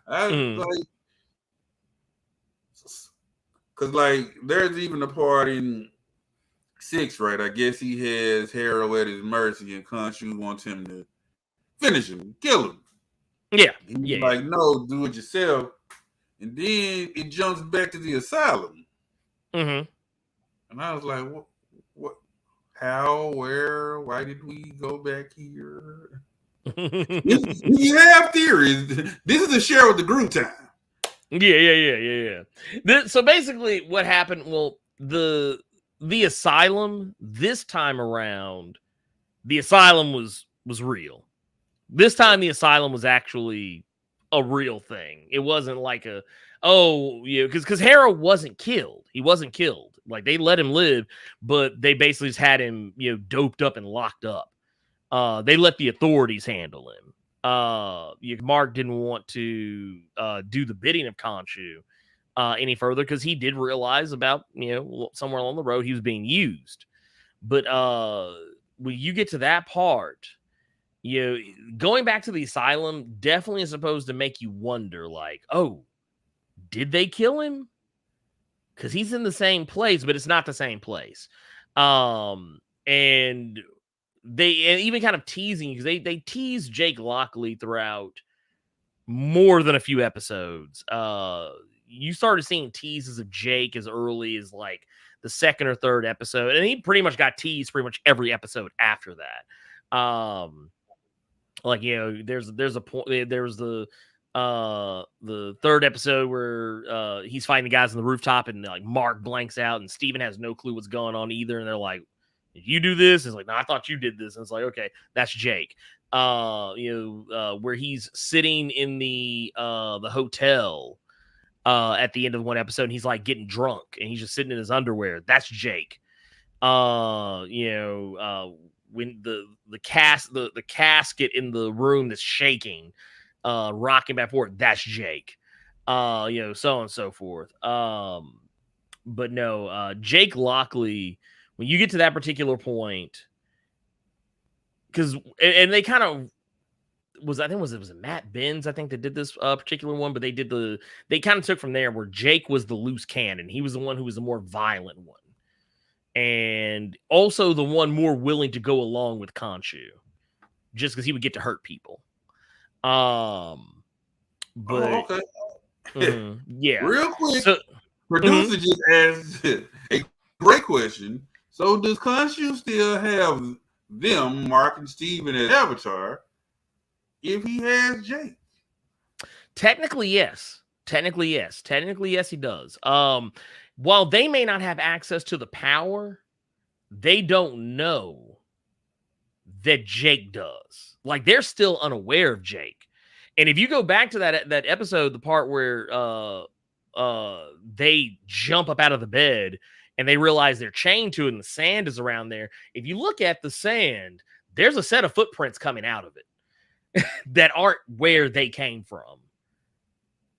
I was like, because like there's even a part in 6, right? I guess he has Harrow at his mercy, and Khonshu wants him to finish him, kill him. Yeah. He's like, no, do it yourself. And then it jumps back to the asylum. Mm-hmm. And I was like, what? How? Where? Why did we go back here? You have theories. This is a share with the group time. Yeah. So basically, what happened? Well, the asylum this time around, the asylum was real. This time, the asylum was actually a real thing. It wasn't like because Harrow wasn't killed. He wasn't killed. Like they let him live, but they basically just had him, doped up and locked up. They let the authorities handle him. Mark didn't want to do the bidding of Khonshu any further because he did realize about somewhere along the road he was being used. But when you get to that part, going back to the asylum definitely is supposed to make you wonder, like, oh, did they kill him? Because he's in the same place, but it's not the same place. And even kind of teasing, because they tease Jake Lockley throughout more than a few episodes. You started seeing teases of Jake as early as like the second or third episode, and he pretty much got teased pretty much every episode after that. There's a point. There was the third episode where he's fighting the guys on the rooftop, and like Mark blanks out, and Steven has no clue what's going on either, and they're like, "Did you do this?" It's like, "No, I thought you did this." And it's like, "Okay, that's Jake." Where he's sitting in the hotel at the end of one episode, and he's like getting drunk, and he's just sitting in his underwear. That's Jake. When the casket in the room that's shaking, rocking back and forth, that's Jake. So on and so forth. But no, Jake Lockley, when you get to that particular point, because they kind of was it Matt Benz, I think, that did this particular one, but they kind of took from there where Jake was the loose cannon. He was the one who was the more violent one. And also the one more willing to go along with Khonshu, just because he would get to hurt people. Okay. Yeah. Real quick, producer just asked a great question. So does Khonshu still have them, Mark and Steven, as Avatar if he has Jake? Technically, yes. Technically, yes, he does. While they may not have access to the power, they don't know that Jake does. Like, they're still unaware of Jake. And if you go back to that episode, the part where they jump up out of the bed and they realize they're chained to it and the sand is around there. If you look at the sand, there's a set of footprints coming out of it that aren't where they came from.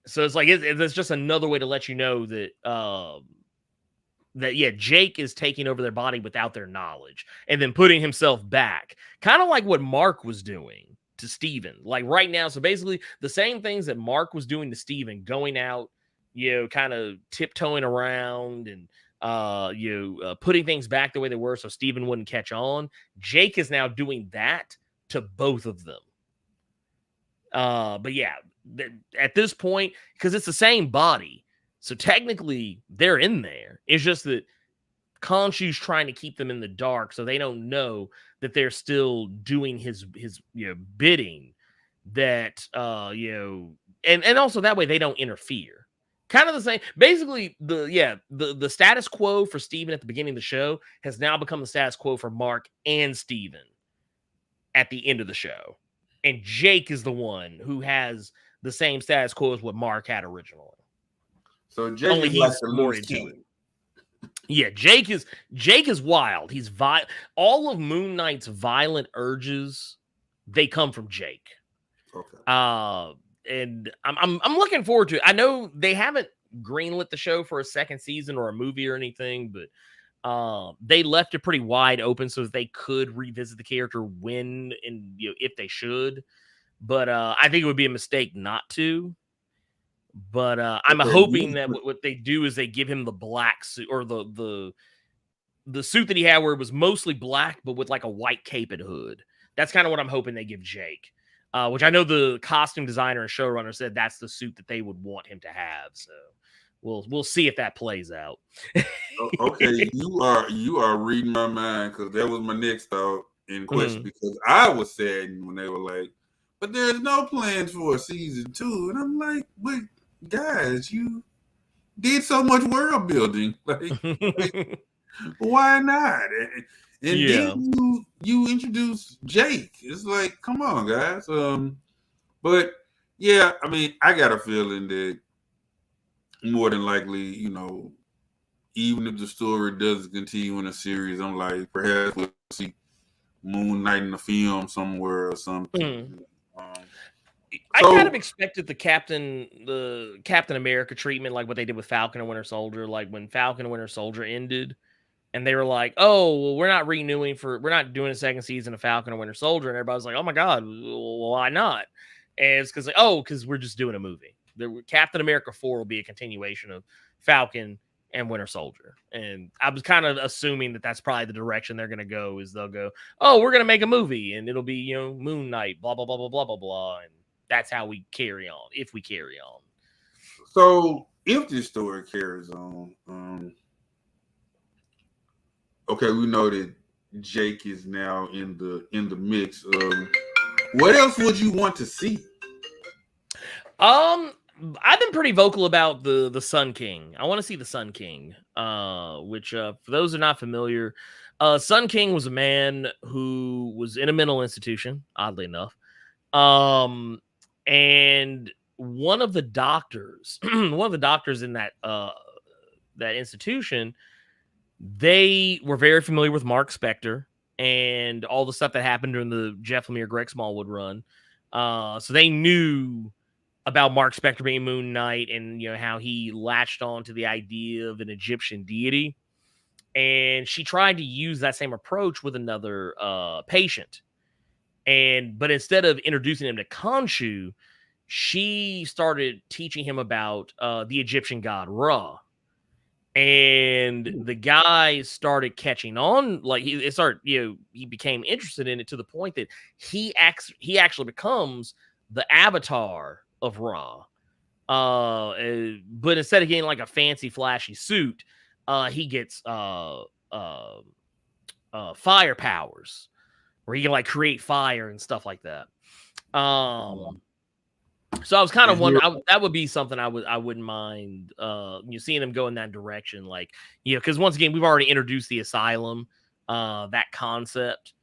So it's like it's just another way to let you know that Jake is taking over their body without their knowledge and then putting himself back, kind of like what Mark was doing to Steven. Like right now, so basically the same things that Mark was doing to Steven, going out, kind of tiptoeing around and putting things back the way they were so Steven wouldn't catch on. Jake is now doing that to both of them. But yeah, at this point, because it's the same body, so technically they're in there. It's just that Khonshu's trying to keep them in the dark so they don't know that they're still doing his bidding. That and also that way they don't interfere. Kind of the same. Basically, the status quo for Steven at the beginning of the show has now become the status quo for Mark and Steven at the end of the show. And Jake is the one who has the same status quo as what Mark had originally. So Jake is like the more into it. Yeah, Jake is wild. He's all of Moon Knight's violent urges, they come from Jake. Okay. And I'm looking forward to it. I know they haven't greenlit the show for a second season or a movie or anything, but they left it pretty wide open so that they could revisit the character when and if they should. But I think it would be a mistake not to. But I'm hoping that what they do is they give him the black suit or the suit that he had where it was mostly black but with like a white cape and hood. That's kind of what I'm hoping they give Jake. Which I know the costume designer and showrunner said that's the suit that they would want him to have. So we'll see if that plays out. Okay, you are reading my mind because that was my next thought in question because I was saddened when they were like, but there's no plans for a season 2. And I'm like, but guys, you did so much world building. Like why not? And then you introduce Jake. It's like, come on, guys. But yeah, I mean, I got a feeling that more than likely, even if the story doesn't continue in a series, I'm like, perhaps we'll see Moon Knight in a film somewhere or something. I kind of expected the Captain America treatment, like what they did with Falcon and Winter Soldier. Like when Falcon and Winter Soldier ended, and they were like, "Oh, well, we're not doing a second season of Falcon and Winter Soldier," and everybody's like, "Oh my god, well, why not?" And it's because we're just doing a movie. Captain America 4 will be a continuation of Falcon and Winter Soldier, and I was kind of assuming that that's probably the direction they're going to go. Is they'll go, "Oh, we're going to make a movie, and it'll be Moon Knight, blah blah blah blah blah blah blah," and that's how we carry on. If we carry on, so if this story carries on, okay, we know that Jake is now in the mix. What else would you want to see? I've been pretty vocal about the Sun King. I want to see the Sun King. Which for those who are not familiar, Sun King was a man who was in a mental institution, oddly enough. And one of the doctors in that institution, they were very familiar with Mark Spector and all the stuff that happened during the Jeff Lemire, Greg Smallwood run. So they knew about Mark Spector being Moon Knight and how he latched on to the idea of an Egyptian deity. And she tried to use that same approach with another patient. But instead of introducing him to Khonshu, she started teaching him about the Egyptian god Ra. And the guy started catching on, like he became interested in it to the point that he actually becomes the avatar of Ra. But instead of getting like a fancy flashy suit, he gets fire powers where he can like create fire and stuff like that. So I was kind of wondering that would be something I wouldn't mind seeing them go in that direction, like because once again we've already introduced the asylum, that concept,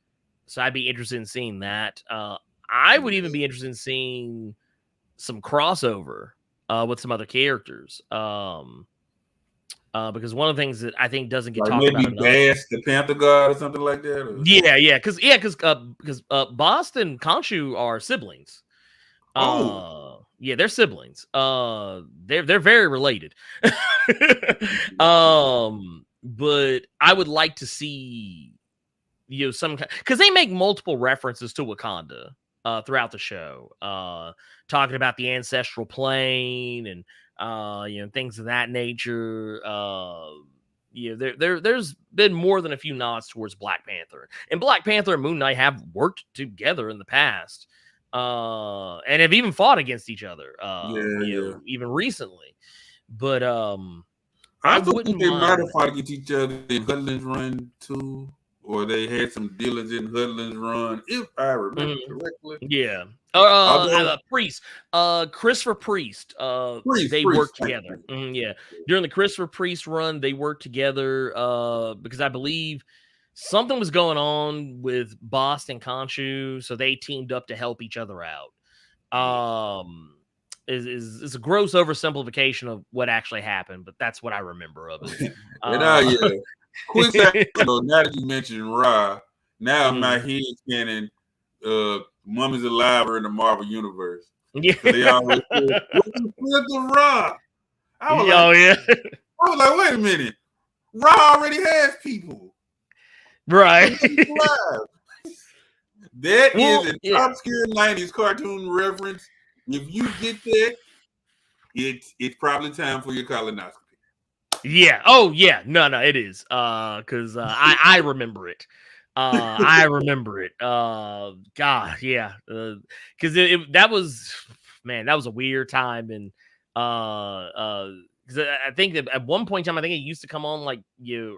so I'd be interested in seeing that. I would even be interested in seeing some crossover with some other characters. Because one of the things that I think doesn't get like talked about maybe enough. Bass the Panther God or something like that. Or... Because Bast and Khonshu are siblings. Yeah, they're siblings. They're very related. But I would like to see some, because they make multiple references to Wakanda throughout the show, talking about the ancestral plane and things of that nature. There's been more than a few nods towards Black Panther, and Black Panther and Moon Knight have worked together in the past, and have even fought against each other, even recently. But I wouldn't think they might mind. have fought against each other in Hudlin's Run too, or they had some dealings in Hudlin's Run, if I remember correctly. Yeah. Priest. Christopher Priest. They worked together. Yeah. During the Christopher Priest run, they worked together because I believe something was going on with Bast and Khonshu, so they teamed up to help each other out. Is a gross oversimplification of what actually happened, but that's what I remember of it. Quick second, now that you mentioned Ra, now my head's canon, Mummies Alive are in the Marvel universe. Yeah, they always say, the Ra. I was like, wait a minute, Ra already has people, right? That is an obscure 90s cartoon reference. If you get that, it's probably time for your colonoscopy. Yeah. Oh, yeah. No, it is. Because I remember it. I remember it. God, yeah. Because that was a weird time, and because I think that at one point in time, I think it used to come on like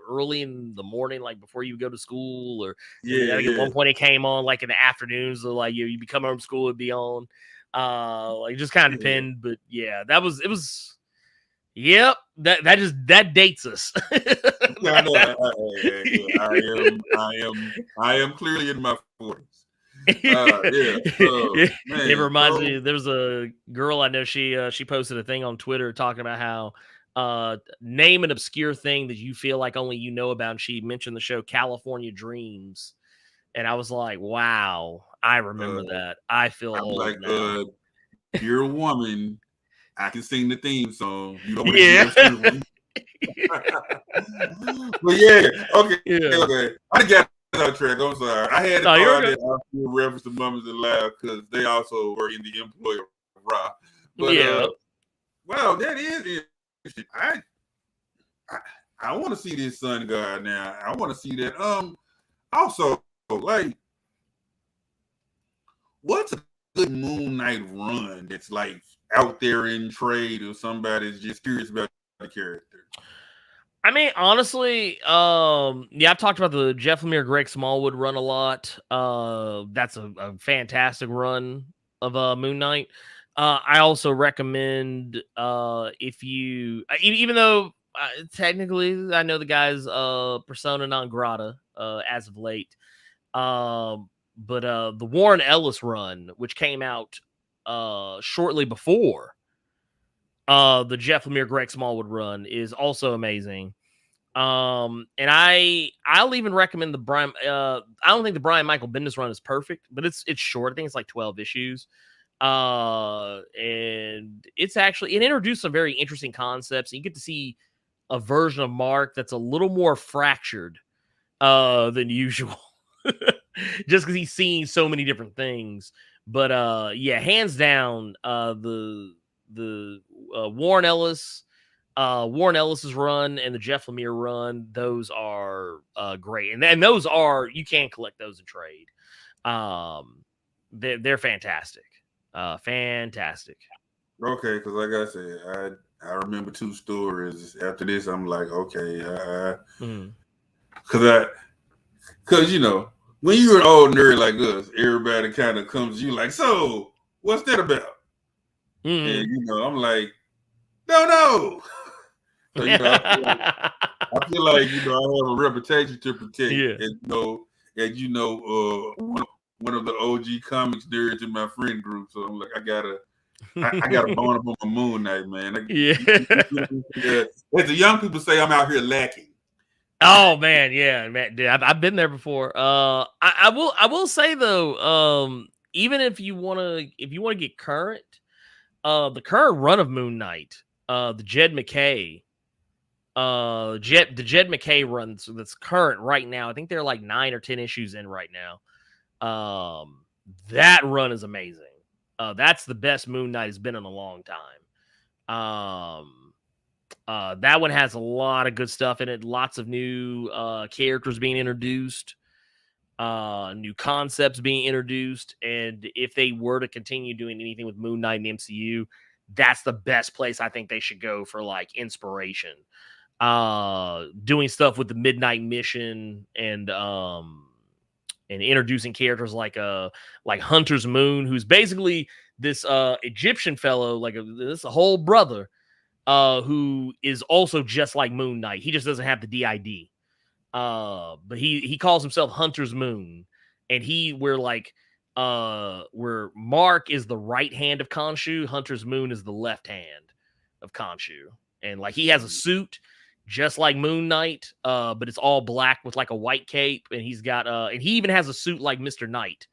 early in the morning, like before you go to school, or I think at one point it came on like in the afternoons, so like you become home from school, it'd be on. Like just kind of depend, but yeah, it was. Yep, that dates us. I am clearly in my 40s. It reminds me. There was a girl I know. She posted a thing on Twitter talking about how name an obscure thing that you feel like only you know about. And she mentioned the show California Dreams, and I was like, wow, I remember that. I feel old like, now. You're a woman. I can sing the theme song. You know what it is. But okay. I got that track. I'm sorry. I had to reference to Mummies Alive because they also were in the employ of Ra. But wow, that is interesting. I want to see this Sun God now. I want to see that. Also, like, what's a good Moon Knight run that's like out there in trade, or somebody's just curious about the character? I mean, honestly, I've talked about the Jeff Lemire, Greg Smallwood run a lot. That's a fantastic run of Moon Knight. I also recommend if you, even though technically I know the guy's persona non grata as of late, but the Warren Ellis run, which came out shortly before the Jeff Lemire, Greg Smallwood run, is also amazing. And I'll even recommend the Brian. I don't think the Brian Michael Bendis run is perfect, but it's short. I think it's like 12 issues. And it introduced some very interesting concepts. You get to see a version of Mark that's a little more fractured than usual, just because he's seen so many different things. But hands down, the Warren Ellis's run and the Jeff Lemire run, those are great, and those are, you can collect those in trade. They're fantastic, fantastic. Okay, because like I said, I remember two stories. After this, I'm like, okay, because when you're an old nerd like us, everybody kind of comes to you like, so what's that about? And I'm like, no. So I feel like I have a reputation to protect, and one of the OG comics nerds in my friend group. So I'm like, I gotta I got a bone up on my Moon Knight, man. Yeah. As the young people say, I'm out here lacking. Oh man, yeah, man, dude, I've been there before. I will say though, even if you wanna get current, the current run of Moon Knight, the Jed McKay, the Jed McKay runs that's current right now. I think they're like 9 or 10 issues in right now. That run is amazing. That's the best Moon Knight has been in a long time. That one has a lot of good stuff in it. Lots of new characters being introduced, new concepts being introduced. And if they were to continue doing anything with Moon Knight and the MCU, that's the best place I think they should go for like inspiration. Doing stuff with the Midnight Mission and introducing characters like Hunter's Moon, who's basically this Egyptian fellow, like this whole brother. Who is also just like Moon Knight. He just doesn't have the DID. But he calls himself Hunter's Moon. And where Mark is the right hand of Khonshu, Hunter's Moon is the left hand of Khonshu. And like he has a suit just like Moon Knight, but it's all black with like a white cape, and he's got and he even has a suit like Mr. Knight.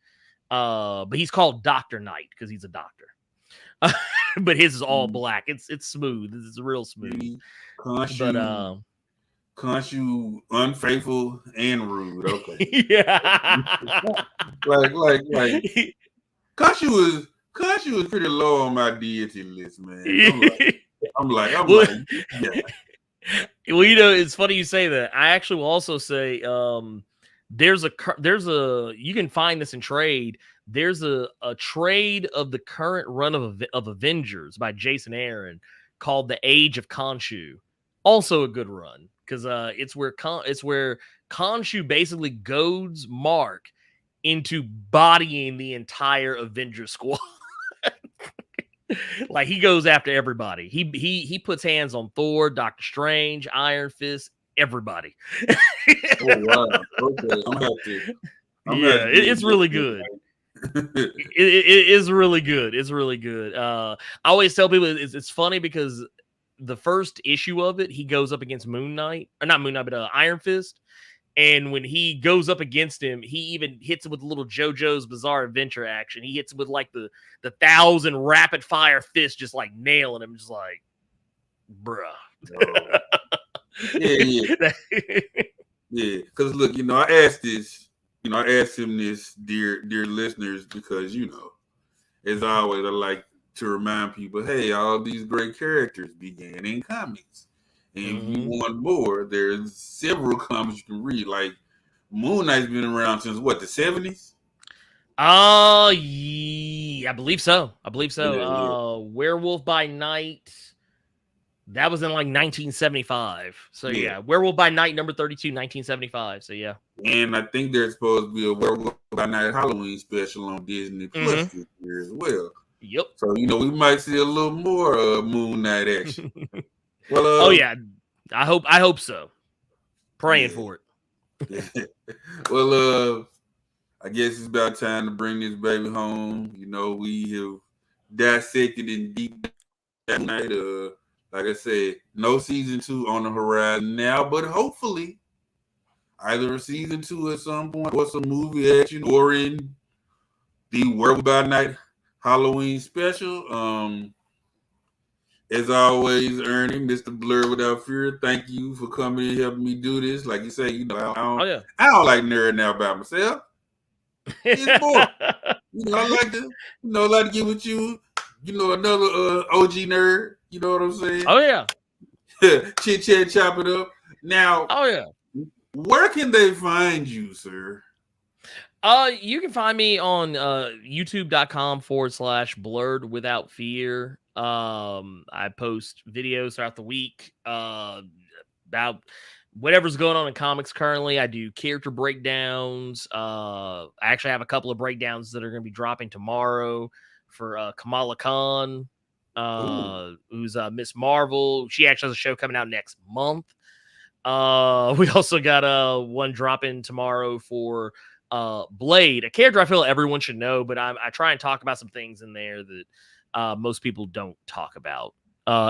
But he's called Dr. Knight because he's a doctor. But his is all black. It's smooth. It's real smooth. Khonshu, Khonshu, unfaithful and rude. Okay. Yeah. like Khonshu is pretty low on my deity list, man. I'm like, yeah. Well, you know, it's funny you say that. I actually will also say, there's a you can find this in trade. There's a trade of the current run of Avengers by Jason Aaron called The Age of Khonshu. Also a good run because it's where Khonshu basically goads Mark into bodying the entire Avengers squad. Like he goes after everybody. He puts hands on Thor, Doctor Strange, Iron Fist, everybody. Oh wow! Okay, It's really good. It is really good. It's really good. I always tell people it's funny because the first issue of it, he goes up against Moon Knight, or not Moon Knight, but Iron Fist. And when he goes up against him, he even hits him with a little JoJo's Bizarre Adventure action. He hits him with like the 1,000 rapid fire fists, just like nailing him, just like, bruh. Oh. Yeah. Because look, I asked him this, dear listeners, because as always, I like to remind people, hey, all these great characters began in comics. And if you want more, there's several comics you can read. Like Moon Knight's been around since what, the 70s? Yeah, I believe so. Yeah. Werewolf by Night, that was in like 1975. So yeah, Werewolf by Night number 32, 1975. So yeah. And I think there's supposed to be a Werewolf by Night Halloween special on Disney Plus this year as well. Yep. So we might see a little more Moon Knight action. Well, oh yeah, I hope so. Praying for it. Well, I guess it's about time to bring this baby home. We have dissected in deep night. Like I said, no season 2 on the horizon now, but hopefully either a season 2 at some point or some movie action or in the Werewolf by Night Halloween special. As always, Ernie, Mr. Blur Without Fear, thank you for coming and helping me do this. Like you say, I don't like nerding out by myself. It's boring. I like to get with you. Another OG nerd. You know what I'm saying? Oh yeah. Chit chat, chop it up. Now. Oh yeah. Where can they find you, sir? You can find me on youtube.com/blurred without fear. I post videos throughout the week about whatever's going on in comics currently. I do character breakdowns. I actually have a couple of breakdowns that are going to be dropping tomorrow for Kamala Khan, who's Miss Marvel. She actually has a show coming out next month. We also got one dropping tomorrow for Blade, a character I feel everyone should know, but I try and talk about some things in there that most people don't talk about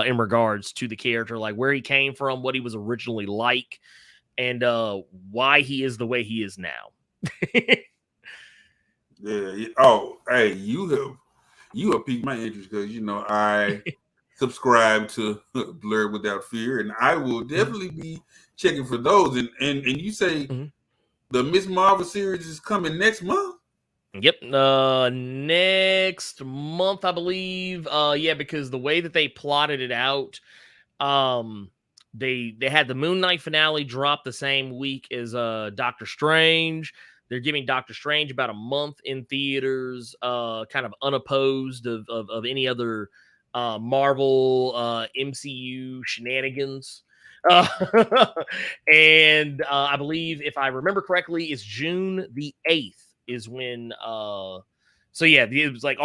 in regards to the character, like where he came from, what he was originally like, and why he is the way he is now. Yeah. Oh, hey, you have piqued my interest because I subscribe to Blurred Without Fear, and I will definitely be checking for those. And you say the Miss Marvel series is coming next month? Yep, next month, I believe. Yeah, because the way that they plotted it out, they had the Moon Knight finale drop the same week as Doctor Strange. They're giving Doctor Strange about a month in theaters, kind of unopposed of any other Marvel MCU shenanigans. And I believe, if I remember correctly, it's June the 8th is when so yeah, it was like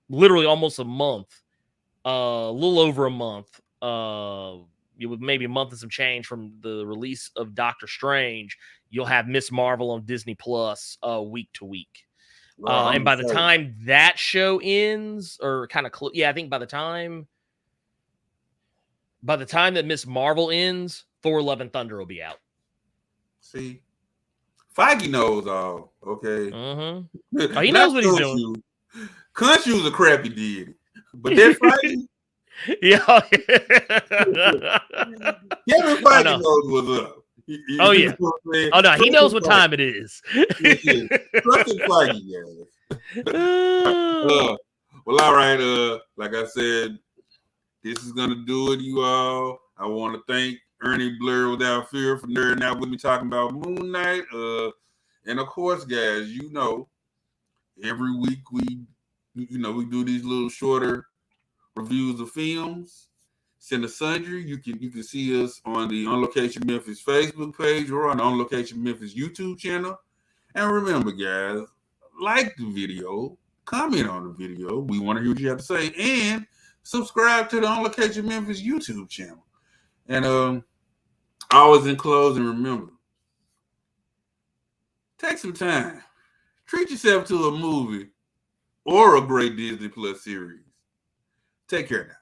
literally almost a month, a little over a month, with maybe a month and some change from the release of Doctor Strange. You'll have Miss Marvel on Disney Plus week to week. And by the time that show ends, or kind of I think by the time that Miss Marvel ends, Thor: Love and Thunder will be out. See, Feige knows all. Okay, Oh, he knows what he's doing. Khonshu's a crappy deity, but that Feige, yeah, Kevin Feige knows what's up. Oh yeah. Oh no, he knows what time it is. Trusted Feige, guys. Well, all right. Like I said, this is gonna do it, you all. I want to thank Ernie Blur Without Fear for nerding out with me talking about Moon Knight. And of course, guys, every week we do these little shorter reviews of films. Cinesundry. You can see us on the On Location Memphis Facebook page or on the On Location Memphis YouTube channel. And remember, guys, like the video, comment on the video. We want to hear what you have to say, and subscribe to the On Location Memphis YouTube channel. And always in closing, remember, take some time. Treat yourself to a movie or a great Disney Plus series. Take care now.